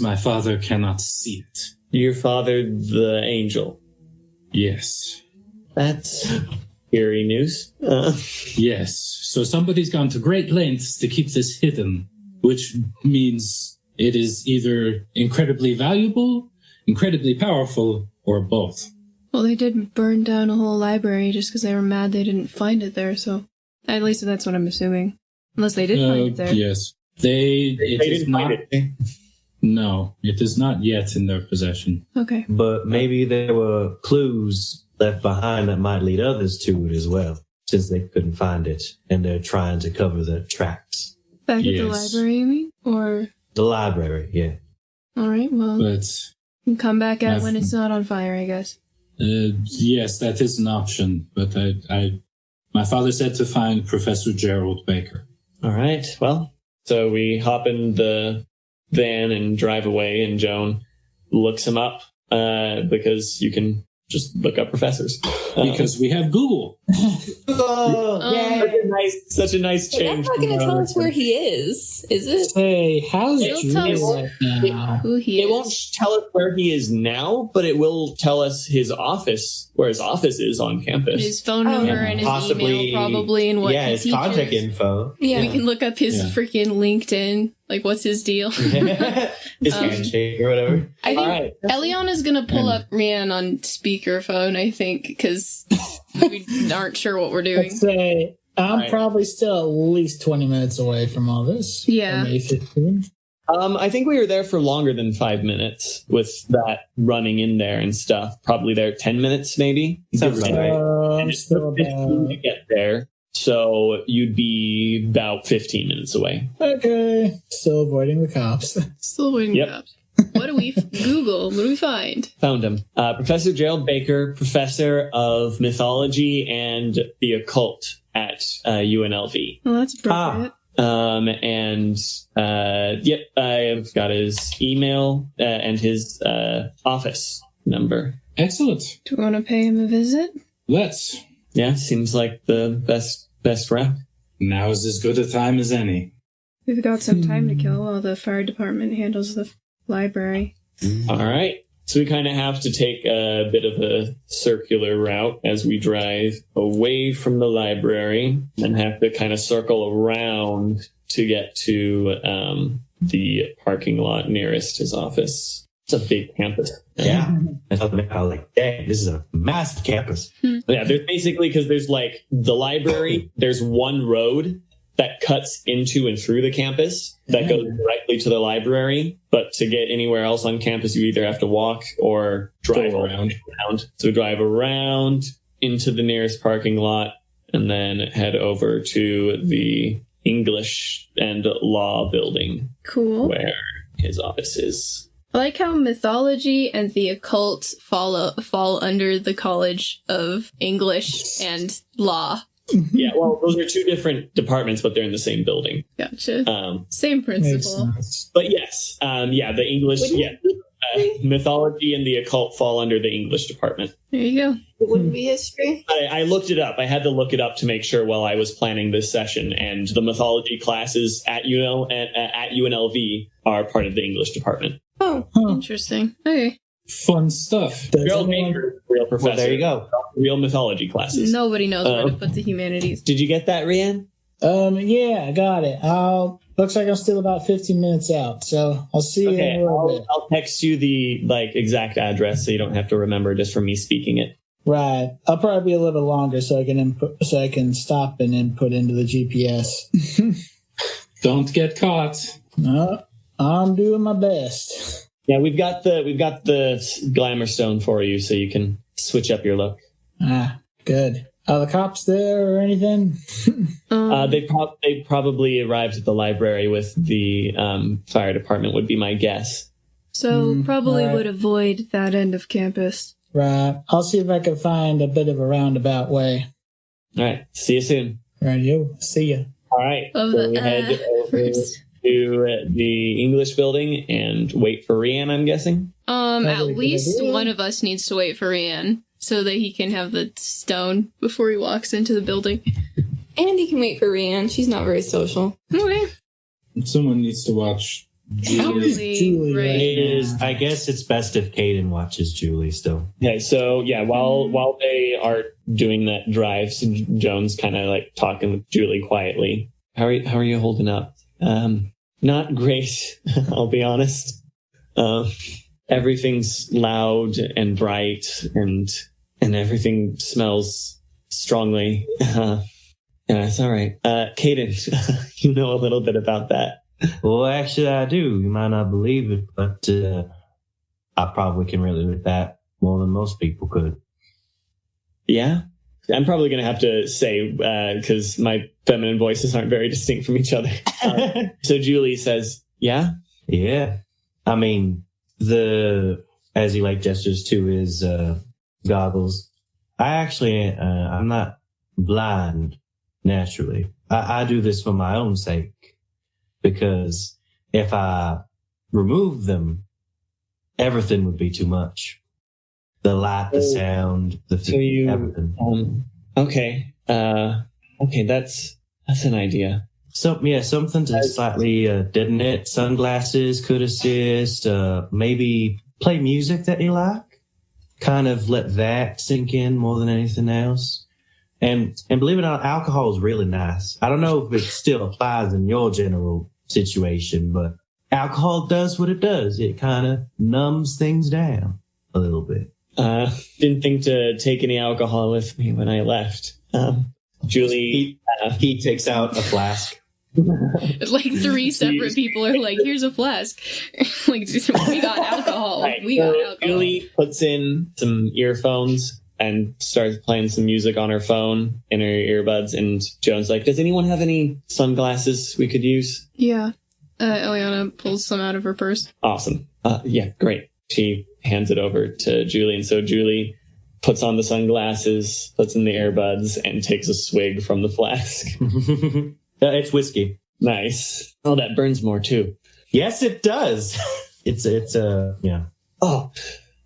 my father cannot see it. Your father, the angel. Yes. That's eerie news. Yes. So somebody's gone to great lengths to keep this hidden, which means it is either incredibly valuable, incredibly powerful, or both. Well, they did burn down a whole library just because they were mad they didn't find it there, so at least that's what I'm assuming. Unless they did find it there. Yes. It is didn't not. find it. No, it is not yet in their possession. Okay. But maybe there were clues left behind that might lead others to it as well, since they couldn't find it, and they're trying to cover the tracks. Back at the Yes. library, you mean? Or... The library, yeah. Alright, well, But you can come back at when it's not on fire, I guess. yes, that is an option. But my father said to find Professor Gerald Baker. All right. Well, so we hop in the van and drive away, and Joan looks him up because you can just look up professors. Because we have Google. Such a nice But change. that's not going to tell us where he is it? Hey, how's It'll Drew tell us right now? Who he It is. won't tell us where he is now, but it will tell us his office, where his office is on campus. His phone number and his email, probably, and what he his teaches. contact info. Yeah. We can look up his Yeah. freaking LinkedIn. Like, what's his deal? His handshake or whatever. I think All right. Elianna's gonna pull up Rian on speakerphone, I think, because we aren't sure what we're doing. I'd say I'm Right. probably still at least 20 minutes away from all this. Yeah. Or maybe 15. I think we were there for longer than 5 minutes with that running in there and stuff. Probably there 10 minutes, maybe. Sounds Give or right. take. I'm It still took 15 about... to get there, so you'd be about 15 minutes away. Okay. Still avoiding the cops. Still waiting Yep. up. What do we Google? What do we find? Found him. Professor Gerald Baker, professor of mythology and the occult at UNLV. Well, that's appropriate. Yep, I've got his email and his office number. Excellent. Do we want to pay him a visit? Let's. Yeah, seems like the best route. Now is as good a time as any. We've got some time to kill while the fire department handles the library. All right. So we kind of have to take a bit of a circular route as we drive away from the library and have to kind of circle around to get to the parking lot nearest his office. It's a big campus. Yeah. I thought about like, dang, this is a massive campus. Yeah, there's basically, because there's like the library, there's one road that cuts into and through the campus that goes directly to the library. But to get anywhere else on campus, you either have to walk or drive around. So drive around into the nearest parking lot and then head over to the English and Law building. Cool. Where his office is. I like how mythology and the occult fall under the College of English and Law. Yeah, well, those are two different departments, but they're in the same building. Gotcha. Same principle. But yes, the English, mythology and the occult fall under the English department. There you go. It wouldn't be history. I looked it up. I had to look it up to make sure while I was planning this session. And the mythology classes at UNLV are part of the English department. Oh, interesting. Okay. Fun stuff. Real major, real professor. Well, there you go. Real mythology classes. Nobody knows where to put the humanities. Did you get that, Rian? Yeah, I got it. Looks like I'm still about 15 minutes out, so I'll see you in a little bit. I'll text you the exact address so you don't have to remember just from me speaking it. Right. I'll probably be a little longer so I can stop and input into the GPS. Don't get caught. No, I'm doing my best. Yeah, we've got the glamour stone for you, so you can switch up your look. Good. Are the cops there or anything? They probably arrived at the library with the fire department, would be my guess. So probably would avoid that end of campus. Right. I'll see if I can find a bit of a roundabout way. All right. See you soon. Right, yo. See ya. All right. So we head over to the English building and wait for Rian, I'm guessing. At least one of us needs to wait for Rian so that he can have the stone before he walks into the building. Andi can wait for Rian. She's not very social. Okay. Someone needs to watch Julie, right. I guess it's best if Cayden watches Julie still. Okay, so yeah, while they are doing that drive, so Joan's kind of like talking with Julie quietly. How are you holding up? Not great, I'll be honest. Everything's loud and bright, and everything smells strongly. Yeah, it's all right. Cayden, you know a little bit about that. Well, actually, I do. You might not believe it, but I probably can relate with that more than most people could. Yeah? I'm probably going to have to say, because my feminine voices aren't very distinct from each other. So Julie says, yeah? Yeah. I mean, as he like gestures to his goggles, I'm not blind naturally. I do this for my own sake. Because if I remove them, everything would be too much. The light, the sound, everything. Okay. Okay, that's an idea. Something to slightly deaden it. Sunglasses could assist. Maybe play music that you like. Kind of let that sink in more than anything else. And believe it or not, alcohol is really nice. I don't know if it still applies in your general situation, but alcohol does what it does. It kind of numbs things down a little bit. Didn't think to take any alcohol with me when I left. Julie, he takes out a flask. Like 3 separate people are like, here's a flask. Like, we got alcohol. Right. We got alcohol. Julie puts in some earphones and starts playing some music on her phone in her earbuds. And Joan's like, does anyone have any sunglasses we could use? Yeah. Elianna pulls some out of her purse. Awesome. Yeah, great. She hands it over to Julie. And so Julie puts on the sunglasses, puts in the earbuds, and takes a swig from the flask. It's whiskey. Nice. Oh, that burns more too. Yes, it does. It's yeah. Oh,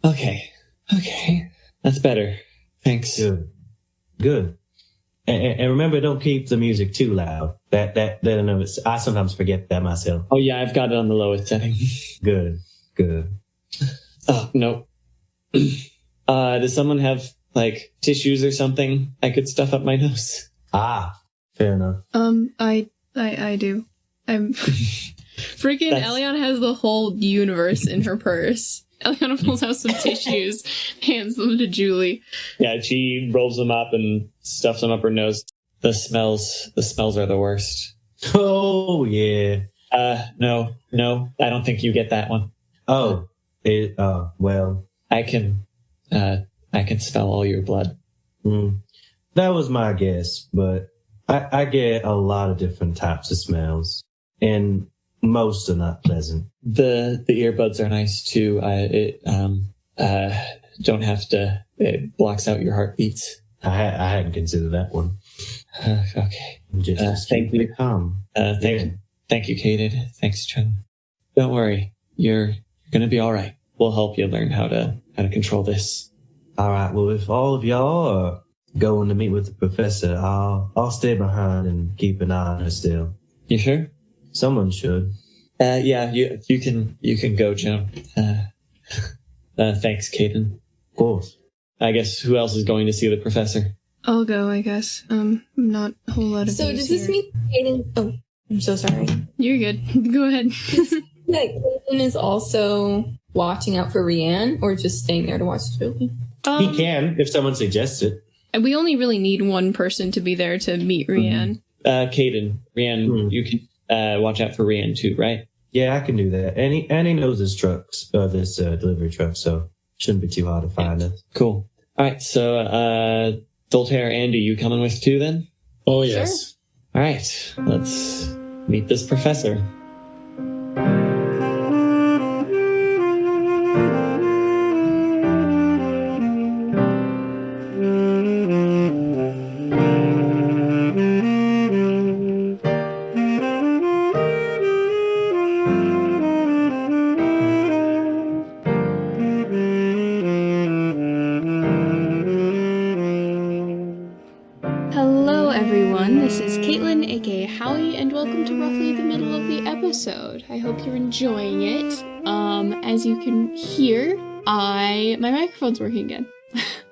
okay. That's better. Thanks. Good. And remember, don't keep the music too loud. I sometimes forget that myself. Oh yeah, I've got it on the lowest setting. Good. Oh, no. Does someone have like tissues or something I could stuff up my nose? Fair enough. I do. I'm freaking Elianna has the whole universe in her purse. Elianna pulls out some tissues, hands them to Julie. Yeah, she rolls them up and stuffs them up her nose. The smells are the worst. Oh, yeah. No, I don't think you get that one. Oh, well. I can smell all your blood. That was my guess, but I get a lot of different types of smells, and most are not pleasant. The earbuds are nice too. Don't have to. It blocks out your heartbeats. I hadn't considered that one. Okay. Just thank keep you. it calm. Thank you, Cayden. Thanks, Joan. Don't worry. You're gonna be all right. We'll help you learn how to control this. All right. Well, if all of y'all are going to meet with the professor, I'll stay behind and keep an eye on her still. You sure? Someone should. Yeah. You can go, Joan. Thanks, Cayden. Of course. I guess who else is going to see the professor? I'll go, I guess. Not a whole lot of So use does this here. mean Cayden... Oh, I'm so sorry. You're good. Go ahead. That Cayden is also watching out for Rian, or just staying there to watch Julie? He can, if someone suggests it. We only really need one person to be there to meet Rian. Cayden, Rian, you can watch out for Rian too, right? Yeah, I can do that. And he knows this delivery truck, so shouldn't be too hard to find us. Cool. All right, so Voltaire, Andi, you coming with too then? Oh, yes. All right, let's meet this professor. Hello, everyone. This is Caitlin, aka Howie, and welcome to roughly the middle of the episode. I hope you're enjoying it. As you can hear, my microphone's working again.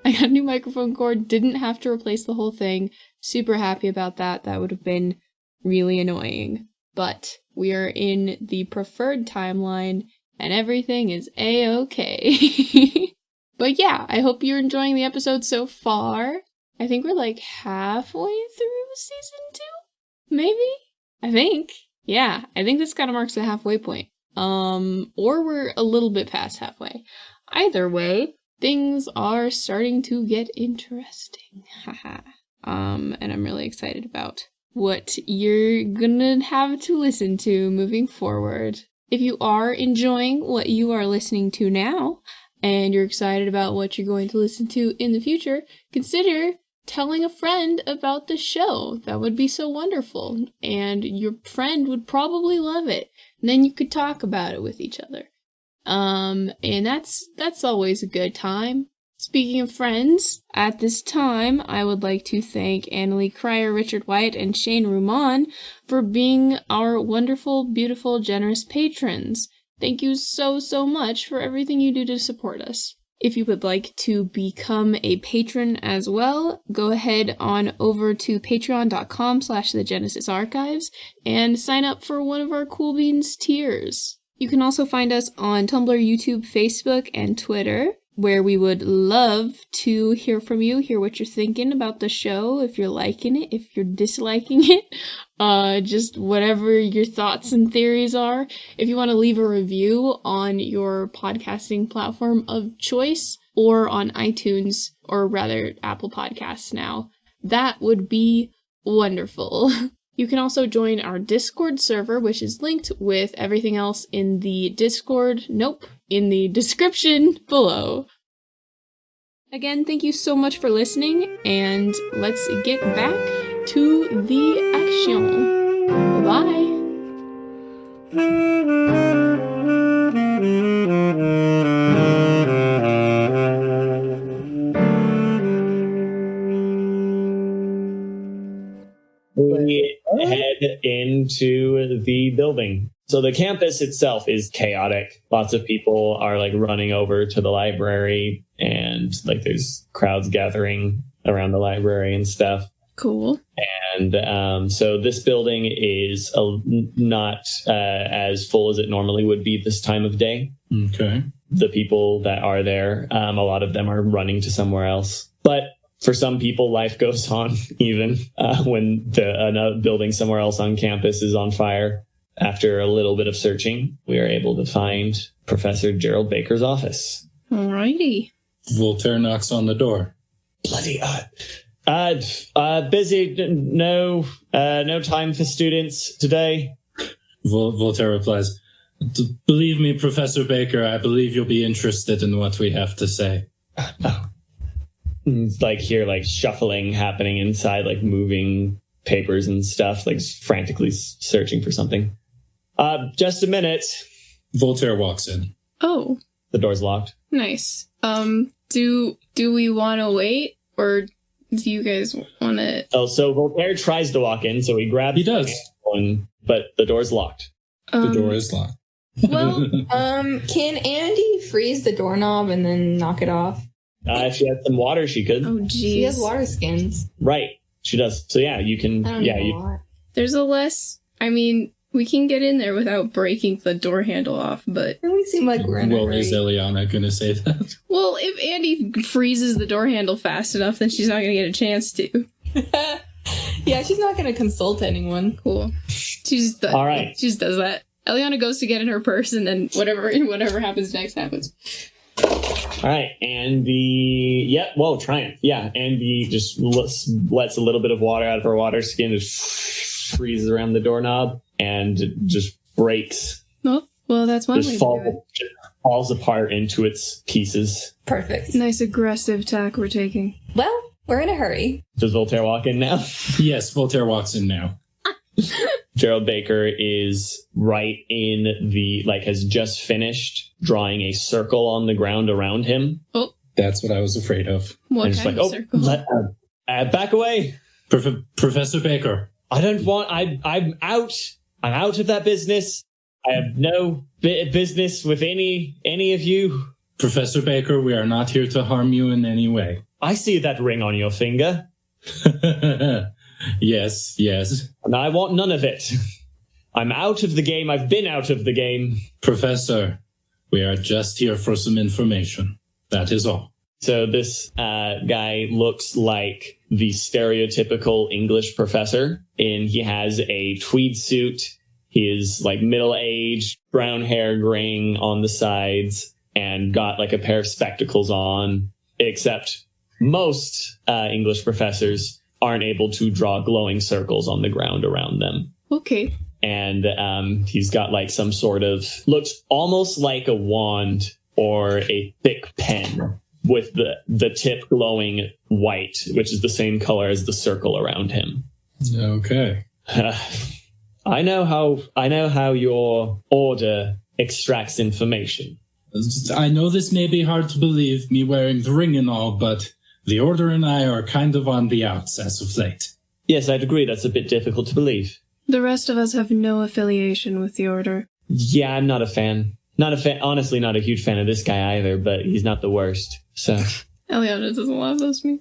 I got a new microphone cord, didn't have to replace the whole thing. Super happy about that. That would have been really annoying. But we are in the preferred timeline, and everything is a-okay. But yeah, I hope you're enjoying the episode so far. I think we're like halfway through season 2? Maybe? I think. Yeah, I think this kind of marks the halfway point. Or we're a little bit past halfway. Either way, things are starting to get interesting. Haha. And I'm really excited about what you're gonna have to listen to moving forward. If you are enjoying what you are listening to now, and you're excited about what you're going to listen to in the future, consider telling a friend about the show. That would be so wonderful. And your friend would probably love it. And then you could talk about it with each other. And that's always a good time. Speaking of friends, at this time, I would like to thank Aimee Clark, Richard White, and Shane Ruman for being our wonderful, beautiful, generous patrons. Thank you so, so much for everything you do to support us. If you would like to become a patron as well, go ahead on over to patreon.com/thegenesysarchives and sign up for one of our Cool Beans tiers. You can also find us on Tumblr, YouTube, Facebook, and Twitter, where we would love to hear from you, hear what you're thinking about the show, if you're liking it, if you're disliking it, just whatever your thoughts and theories are. If you want to leave a review on your podcasting platform of choice, or on iTunes, or rather Apple Podcasts now, that would be wonderful. You can also join our Discord server, which is linked with everything else in the in the description below. Again, thank you so much for listening, and let's get back to the action. Bye-bye. We head into the building. So the campus itself is chaotic. Lots of people are like running over to the library, and like there's crowds gathering around the library and stuff. Cool. And so this building is not as full as it normally would be this time of day. Okay. the people that are there. A lot of them are running to somewhere else. But for some people, life goes on even when another building somewhere else on campus is on fire. After a little bit of searching, we are able to find Professor Gerald Baker's office. Alrighty. Voltaire knocks on the door. Bloody busy. No time for students today. Voltaire replies, "Believe me, Professor Baker, I believe you'll be interested in what we have to say." Oh. It's like here, like shuffling happening inside, like moving papers and stuff, like frantically searching for something. Just a minute. Voltaire walks in. Oh. The door's locked. Nice. Do we want to wait, or do you guys want to? Oh, so Voltaire tries to walk in, so he grabs. He does, but the door's locked. The door is locked. Well, can Andi freeze the doorknob and then knock it off? If she had some water, she could. Oh, geez. She has water skins. Right, she does. So yeah, you can. I don't know. There's a less. I mean, we can get in there without breaking the door handle off, but we seem like we're in a hurry. Is Elianna going to say that? Well, if Andi freezes the door handle fast enough, then she's not going to get a chance to. Yeah, she's not going to consult anyone. Cool. She just does. All right. She just does that. Elianna goes to get in her purse, and then whatever happens next happens. All right, Triumph. Yeah, Andi just lets a little bit of water out of her water skin, just freezes around the doorknob, and just breaks. Oh, well, that's one way to do it. Just falls apart into its pieces. Perfect. Nice aggressive tack we're taking. Well, we're in a hurry. Does Voltaire walk in now? Yes, Voltaire walks in now. Gerald Baker is right in has just finished drawing a circle on the ground around him. Oh. That's what I was afraid of. What kind of circle? Back away. Professor Baker. I don't want, I'm out. I'm out of that business. I have no business with any of you. Professor Baker, we are not here to harm you in any way. I see that ring on your finger. Yes. And I want none of it. I'm out of the game. I've been out of the game. Professor, we are just here for some information. That is all. So this guy looks like the stereotypical English professor. And he has a tweed suit. He is like middle-aged, brown hair graying on the sides, and got like a pair of spectacles on, except most English professors aren't able to draw glowing circles on the ground around them. Okay. And he's got like some sort of, looks almost like a wand or a thick pen with the tip glowing white, which is the same color as the circle around him. Okay. I know how your order extracts information. I know this may be hard to believe, me wearing the ring and all, but the Order and I are kind of on the outs as of late. Yes, I'd agree. That's a bit difficult to believe. The rest of us have no affiliation with the Order. Yeah, I'm not a fan. Honestly, not a huge fan of this guy either, but he's not the worst, so. Elianna doesn't laugh, that's me.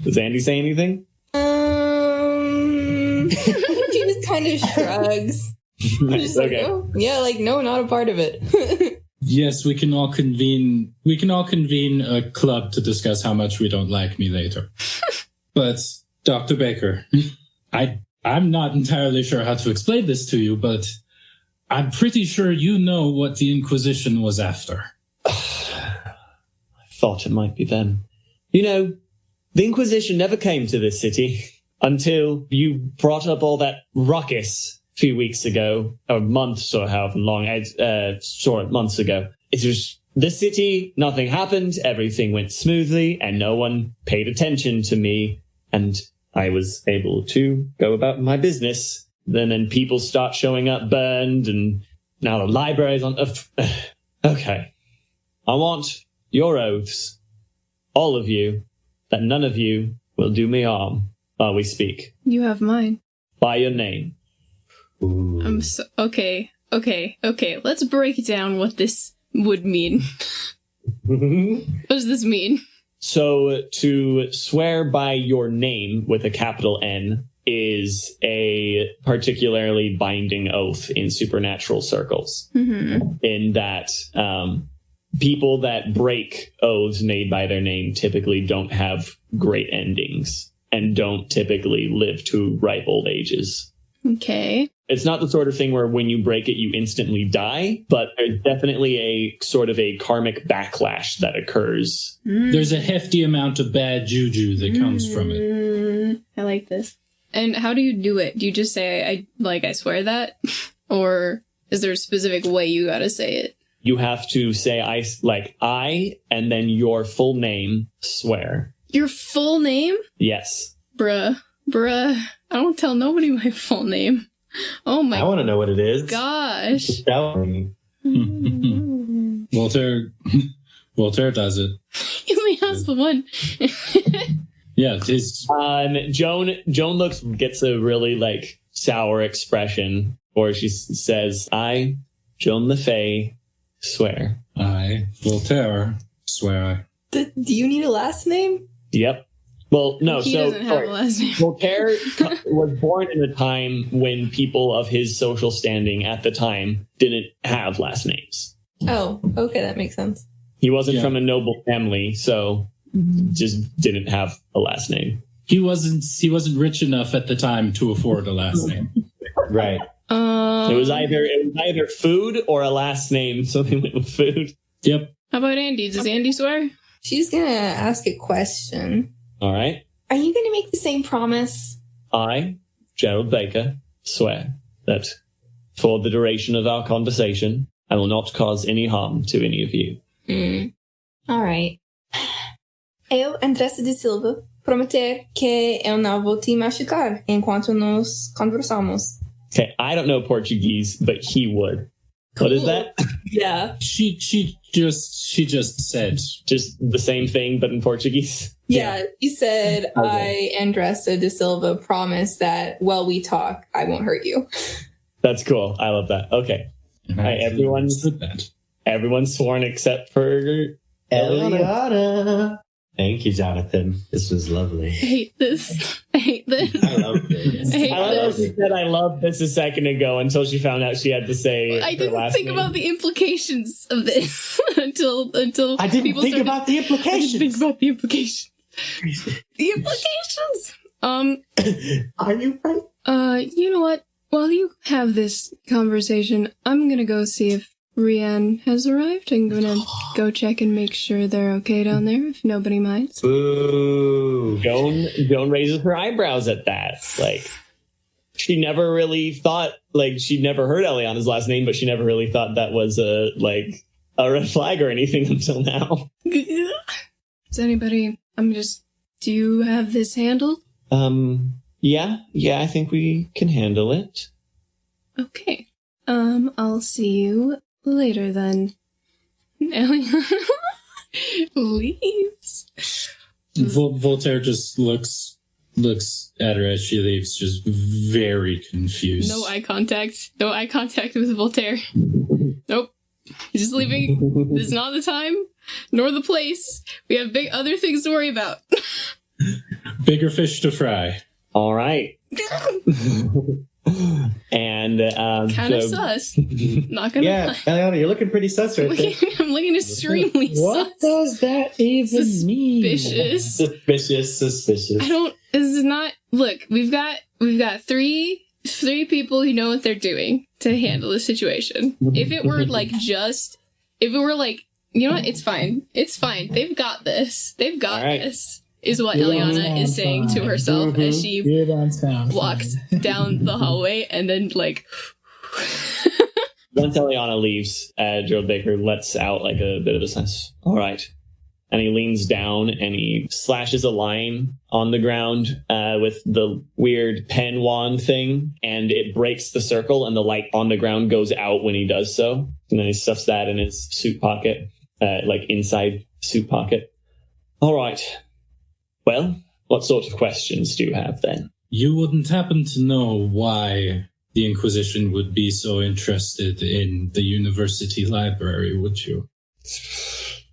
Does Andi say anything? She just kind of shrugs. Nice, okay. Like, oh, yeah, like, no, not a part of it. Yes, we can all convene a club to discuss how much we don't like me later. But, Dr. Baker, I'm not entirely sure how to explain this to you, but I'm pretty sure you know what the Inquisition was after. I thought it might be them. You know, the Inquisition never came to this city until you brought up all that ruckus a few weeks ago, or months or however long, months ago. It's just the city, nothing happened, everything went smoothly, and no one paid attention to me, and I was able to go about my business. Then people start showing up burned, and now the library's on. Okay. I want your oaths, all of you, that none of you will do me harm while we speak. You have mine. By your name. Ooh. Okay. Let's break down what this would mean. What does this mean? So to swear by your name with a capital N is a particularly binding oath in supernatural circles. In that people that break oaths made by their name typically don't have great endings and don't typically live to ripe old ages. Okay. It's not the sort of thing where when you break it, you instantly die, but there's definitely a sort of a karmic backlash that occurs. There's a hefty amount of bad juju that comes from it. I like this. And how do you do it? Do you just say, I swear that? Or is there a specific way you gotta say it? You have to say, I, and then your full name, swear. Your full name? Yes. Bruh. I don't tell nobody my full name. Oh my. I want to know what it is. Gosh. Tell me. Voltaire does it. You only has the one. Yeah, it's Joan gets a really sour expression, or she says, I, Joan the Fae, swear. I, Voltaire, swear. Do you need a last name? Yep. Well, no. He doesn't have a last name. Voltaire was born in a time when people of his social standing at the time didn't have last names. Oh, okay, that makes sense. He wasn't from a noble family, so just didn't have a last name. He wasn't rich enough at the time to afford a last name. Right. It was either food or a last name, so they went with food. Yep. How about Andi? Does Andi swear? She's gonna ask a question. All right. Are you gonna make the same promise? I, Gerald Baker, swear that for the duration of our conversation, I will not cause any harm to any of you. All right. Eu, Andressa de Silva, prometer que eu não vou te machucar enquanto nos conversamos. Okay, I don't know Portuguese, but he would. Cool. What is that? Yeah. She just said just the same thing, but in Portuguese. Yeah, he said, okay. I, Andressa de Silva, promise that while we talk, I won't hurt you. That's cool. I love that. Okay. Right, everyone's sworn except for Elianna. Thank you, Jonathan. This was lovely. I hate this. I love this. She said I love this a second ago until she found out she had to say I didn't think about the implications of this until I didn't think about the implications. I didn't think about the implications. The implications. Are you right? You know what? While you have this conversation, I'm gonna go see if Rian has arrived. I'm gonna go check and make sure they're okay down there, if nobody minds. Boo. Joan raises her eyebrows at that. She never really thought, she'd never heard Elianna's last name, but she never really thought that was a red flag or anything until now. Does anybody, do you have this handled? Yeah, I think we can handle it. Okay. I'll see you later then. Elianna leaves. Voltaire just looks at her as she leaves, just very confused. No eye contact with Voltaire. Nope. He's just leaving. This is not the time, nor the place. We have other things to worry about. Bigger fish to fry. All right. And kind of sus. Not gonna lie. Elianna, you're looking pretty sus right there. I'm looking extremely sus. What does that even mean? Suspicious. This is not. Look, we've got three people who know what they're doing to handle the situation. If it were you know what? It's fine. They've got this. This. Is what Elianna is saying to herself as she walks down the hallway, and then once Elianna leaves, Gerald Baker lets out a bit of a sense. All right. And he leans down and he slashes a line on the ground with the weird pen wand thing, and it breaks the circle, and the light on the ground goes out when he does so. And then he stuffs that in his suit pocket, inside suit pocket. All right. Well, what sort of questions do you have then? You wouldn't happen to know why the Inquisition would be so interested in the university library, would you?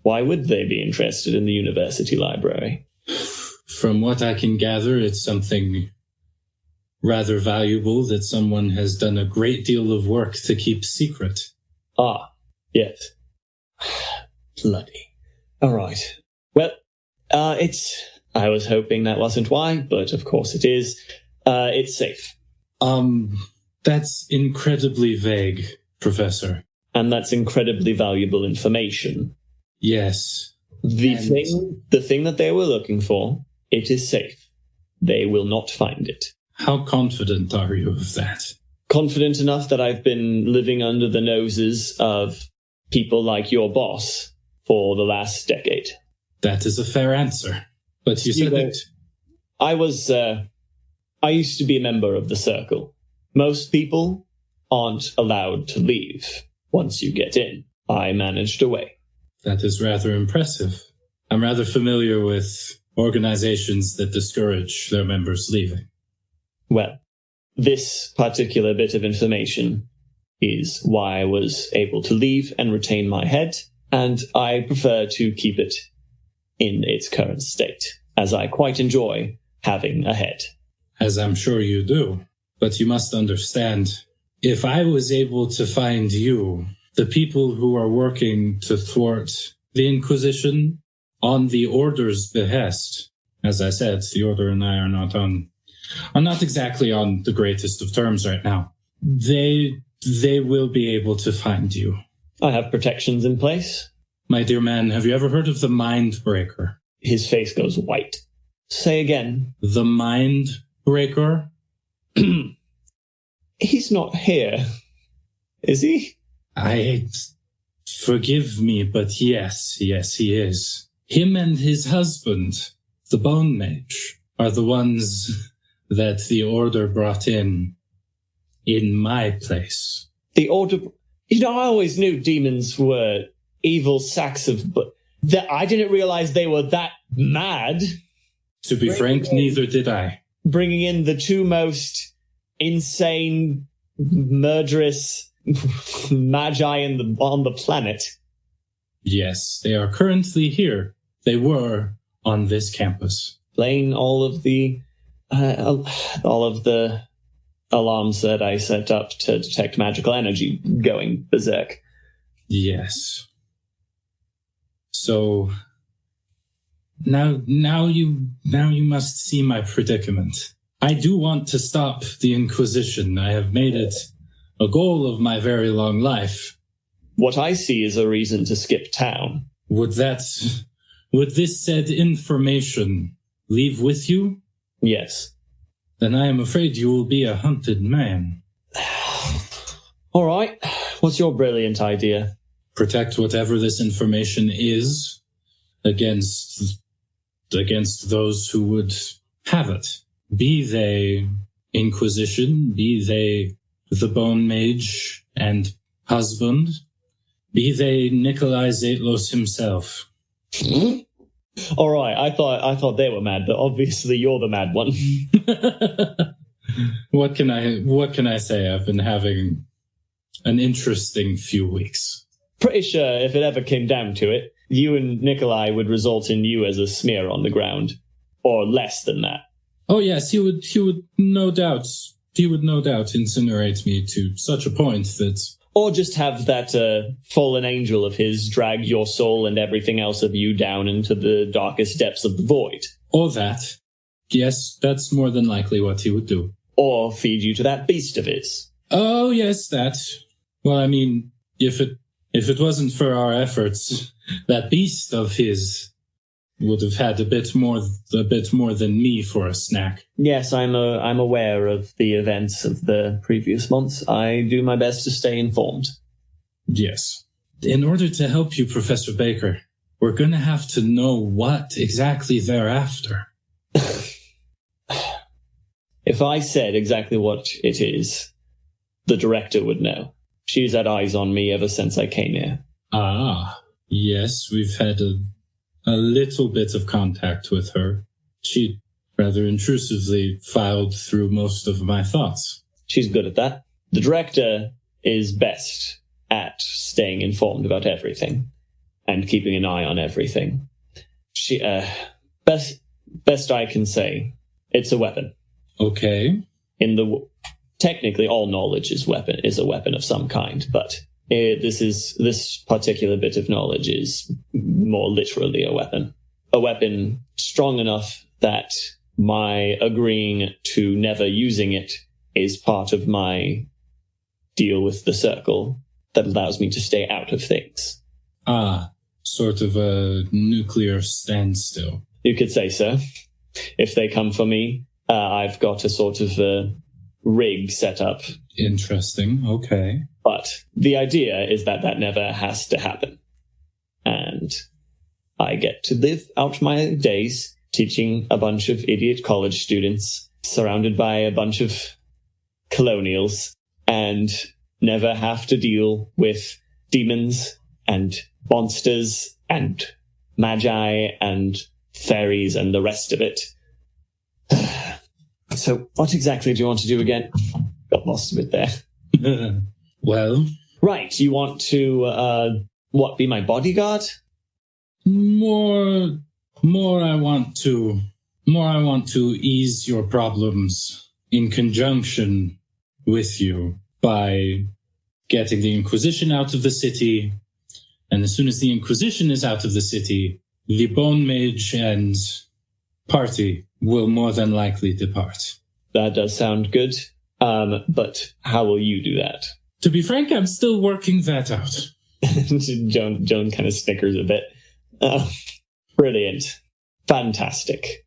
Why would they be interested in the university library? From what I can gather, it's something rather valuable that someone has done a great deal of work to keep secret. Ah, yes. Bloody. All right. Well, I was hoping that wasn't why, but of course it is. It's safe. That's incredibly vague, Professor. And that's incredibly valuable information. Yes. The thing that they were looking for, it is safe. They will not find it. How confident are you of that? Confident enough that I've been living under the noses of people like your boss for the last decade. That is a fair answer. But you said it. I used to be a member of the Circle. Most people aren't allowed to leave once you get in. I managed a way. That is rather impressive. I'm rather familiar with organizations that discourage their members leaving. Well, this particular bit of information is why I was able to leave and retain my head, and I prefer to keep it in its current state, as I quite enjoy having a head. As I'm sure you do. But you must understand, if I was able to find you, the people who are working to thwart the Inquisition on the Order's behest, as I said, the Order and I are not exactly on the greatest of terms right now. They will be able to find you. I have protections in place. My dear man, have you ever heard of the Mind Breaker? His face goes white. Say again. The Mind Breaker? He's not here, is he? Forgive me, but yes, he is. Him and his husband, the Bone Mage, are the ones that the Order brought in my place. The Order... I always knew demons were evil sacks of... But I didn't realize they were that mad. To be frank, neither did I. Bringing in the two most insane, murderous magi on the planet. Yes, they are currently here. They were on this campus. Playing all of the alarms that I set up to detect magical energy going berserk. Yes. So now you must see my predicament. I do want to stop the Inquisition. I have made it a goal of my very long life. What I see is a reason to skip town. Would this said information leave with you? Yes. Then I am afraid you will be a hunted man. All right. What's your brilliant idea? Protect whatever this information is against those who would have it. Be they Inquisition, be they the Bone Mage and husband, be they Nikolai Zaitlos himself. All right, I thought they were mad, but obviously you're the mad one. What can I say? I've been having an interesting few weeks. Pretty sure if it ever came down to it, you and Nikolai would result in you as a smear on the ground, or less than that. Oh yes, he would no doubt incinerate me to such a point that... Or just have that fallen angel of his drag your soul and everything else of you down into the darkest depths of the void. Or that. Yes, that's more than likely what he would do. Or feed you to that beast of his. Oh yes, that. Well, I mean, if it wasn't for our efforts, that beast of his would have had a bit more than me for a snack. Yes, I'm aware of the events of the previous months. I do my best to stay informed. Yes. In order to help you, Professor Baker, we're going to have to know what exactly they're after. If I said exactly what it is, the director would know. She's had eyes on me ever since I came here. Ah, yes, we've had a little bit of contact with her. She rather intrusively filed through most of my thoughts. She's good at that. The director is best at staying informed about everything and keeping an eye on everything. She, best I can say, it's a weapon. Okay. technically all knowledge is a weapon of some kind, but this particular bit of knowledge is more literally a weapon strong enough that my agreeing to never using it is part of my deal with the circle that allows me to stay out of things. Sort of a nuclear standstill. You could say so. If they come for me, I've got a sort of rig set up. Interesting. Okay. But the idea is that never has to happen. And I get to live out my days teaching a bunch of idiot college students, surrounded by a bunch of colonials, and never have to deal with demons and monsters and magi and fairies and the rest of it. So what exactly do you want to do again? Got lost a bit there. Well... Right, you want to, be my bodyguard? More I want to ease your problems in conjunction with you by getting the Inquisition out of the city. And as soon as the Inquisition is out of the city, the Bone Mage and party will more than likely depart. That does sound good. But how will you do that? To be frank, I'm still working that out. Joan kind of snickers a bit. Brilliant. Fantastic.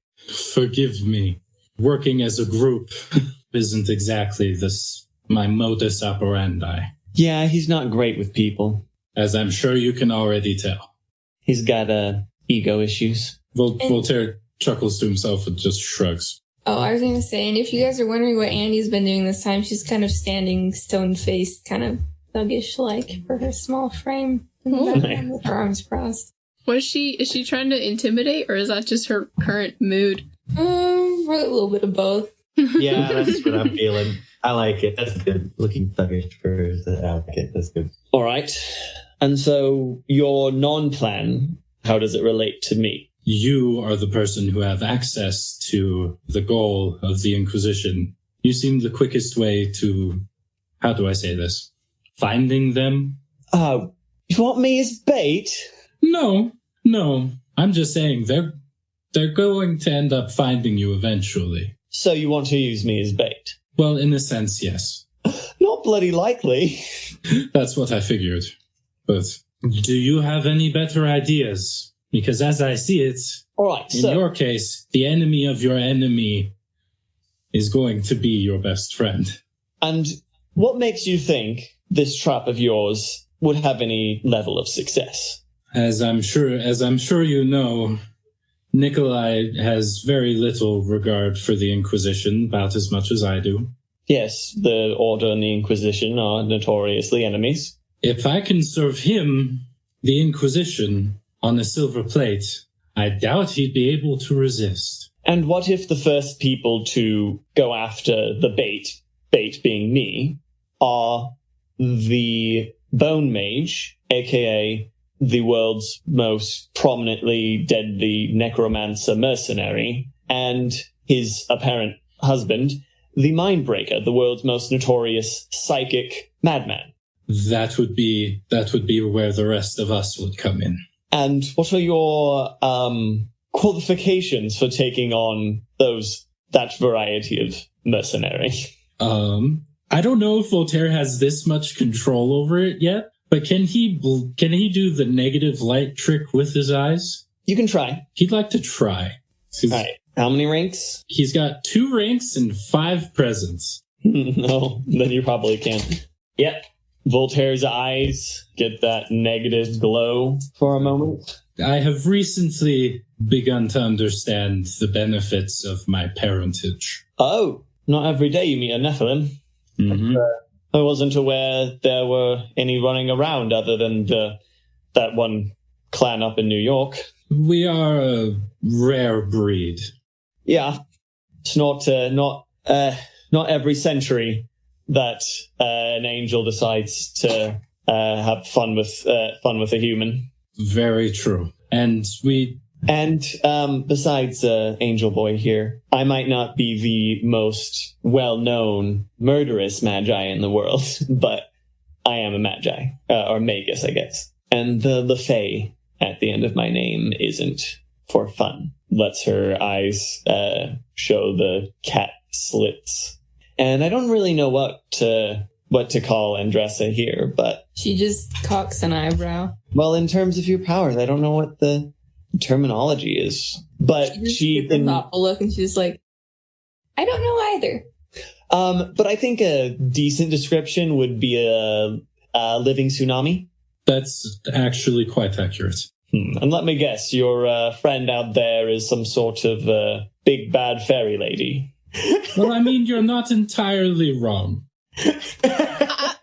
Forgive me. Working as a group isn't exactly my modus operandi. Yeah, he's not great with people. As I'm sure you can already tell. He's got ego issues. Voltaire chuckles to himself and just shrugs. Oh, I was going to say, and if you guys are wondering what Andi's been doing this time, she's kind of standing stone-faced, kind of thuggish-like for her small frame. With her arms crossed. Is she trying to intimidate, or is that just her current mood? A little bit of both. Yeah, that's what I'm feeling. I like it. That's good. Looking thuggish for the advocate. That's good. All right. And so your non-plan, how does it relate to me? You are the person who have access to the goal of the Inquisition. You seem the quickest way to, how do I say this? Finding them? You want me as bait? No. I'm just saying they're going to end up finding you eventually. So you want to use me as bait? Well, in a sense, yes. Not bloody likely. That's what I figured. But do you have any better ideas? Because as I see it, all right, in your case, the enemy of your enemy is going to be your best friend. And what makes you think this trap of yours would have any level of success? As I'm sure you know, Nikolai has very little regard for the Inquisition, about as much as I do. Yes, the Order and the Inquisition are notoriously enemies. If I can serve him, the Inquisition, on a silver plate, I doubt he'd be able to resist. And what if the first people to go after the bait being me, are the Bone Mage, aka the world's most prominently deadly necromancer mercenary, and his apparent husband, the Mindbreaker, the world's most notorious psychic madman? That would be where the rest of us would come in. And what are your qualifications for taking on that variety of mercenary? I don't know if Voltaire has this much control over it yet, but can he do the negative light trick with his eyes? You can try. He'd like to try. All right. How many ranks? He's got 2 ranks and 5 presents. No, then you probably can't. Yep. Voltaire's eyes get that negative glow for a moment. I have recently begun to understand the benefits of my parentage. Oh, not every day you meet a Nephilim. Mm-hmm. I wasn't aware there were any running around other than that one clan up in New York. We are a rare breed. Yeah, it's not every century that an angel decides to have fun with a human. Very true. And we And besides Angel Boy here, I might not be the most well-known murderous magi in the world, but I am a magi, or magus, I guess. And the Fae at the end of my name isn't for fun. Lets her eyes show the cat slits. And I don't really know what to call Andressa here, but... She just cocks an eyebrow. Well, in terms of your powers, I don't know what the terminology is, but she gives a thoughtful look, and she's like, I don't know either. But I think a decent description would be a living tsunami. That's actually quite accurate. And let me guess, your friend out there is some sort of big bad fairy lady. Well, I mean, you're not entirely wrong. I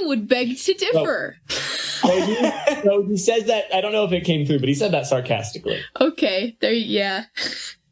would beg to differ. So he says that, I don't know if it came through, but he said that sarcastically. Okay, yeah.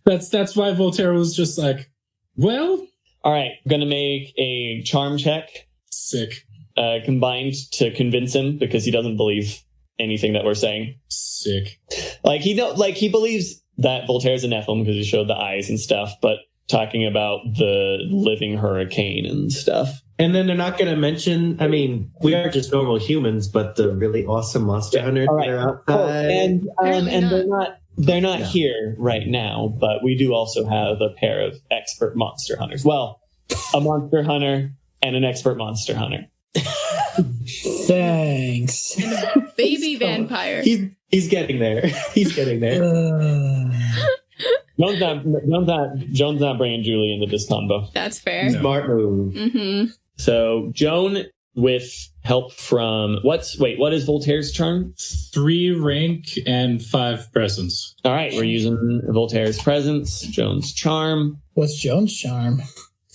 That's why Voltaire was just like, well... All right, gonna make a charm check. Sick. Combined to convince him, because he doesn't believe anything that we're saying. Sick. He believes that Voltaire's a Nephilim because he showed the eyes and stuff, but talking about the living hurricane and stuff. And then they're not going to mention, I mean, we are just normal humans, but the really awesome monster hunters that are outside. And they're not here right now, but we do also have a pair of expert monster hunters. Well, a monster hunter and an expert monster hunter. Thanks. And a baby vampire. He's getting there. He's getting there. Joan's not bringing Julie into this combo. That's fair. Smart move. Mm-hmm. So Joan, with help from what is Voltaire's charm? 3 rank and 5 presence. All right, we're using Voltaire's presence, Joan's charm. What's Joan's charm?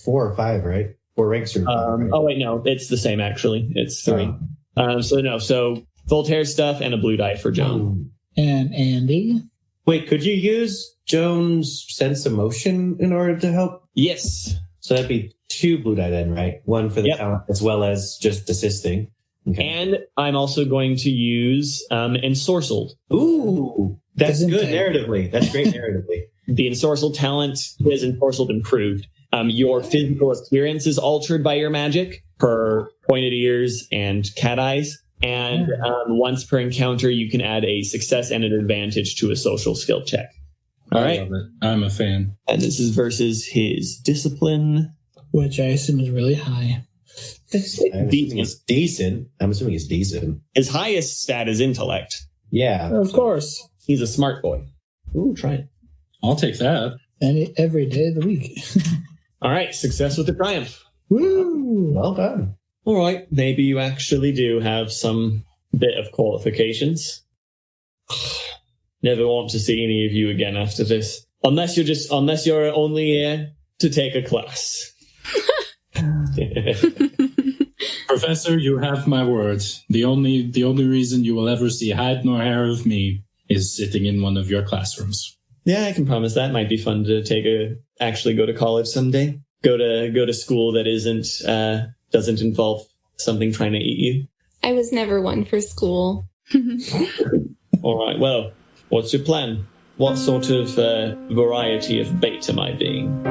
4 or 5, right? 4 ranks or 5, right? Oh wait, no, it's the same actually. It's 3. So Voltaire's stuff and a blue die for Joan. And Andi. Wait, could you use Joan's sense of motion in order to help? Yes. So that'd be 2 blue die then, right? 1 for the talent as well as just assisting. Okay. And I'm also going to use Ensorcelled. Ooh, that's good narratively. That's great narratively. The Ensorcelled talent is Ensorcelled improved. Your physical experience is altered by your magic, per pointed ears and cat eyes. And once per encounter, you can add a success and an advantage to a social skill check. All right. I love it. I'm a fan. And this is versus his discipline, which I assume is really high. I'm assuming it's decent. His highest stat is intellect. Yeah. Of course. He's a smart boy. Ooh, try it. I'll take that. And every day of the week. All right. Success with the triumph. Woo! Well done. All right. Maybe you actually do have some bit of qualifications. Never want to see any of you again after this. Unless you're only here to take a class. Professor, you have my word. The only reason you will ever see hide nor hair of me is sitting in one of your classrooms. Yeah, I can promise that. Might be fun to actually go to college someday. Go to school that doesn't involve something trying to eat you. I was never one for school. All right. Well, what's your plan? What sort of variety of bait am I being?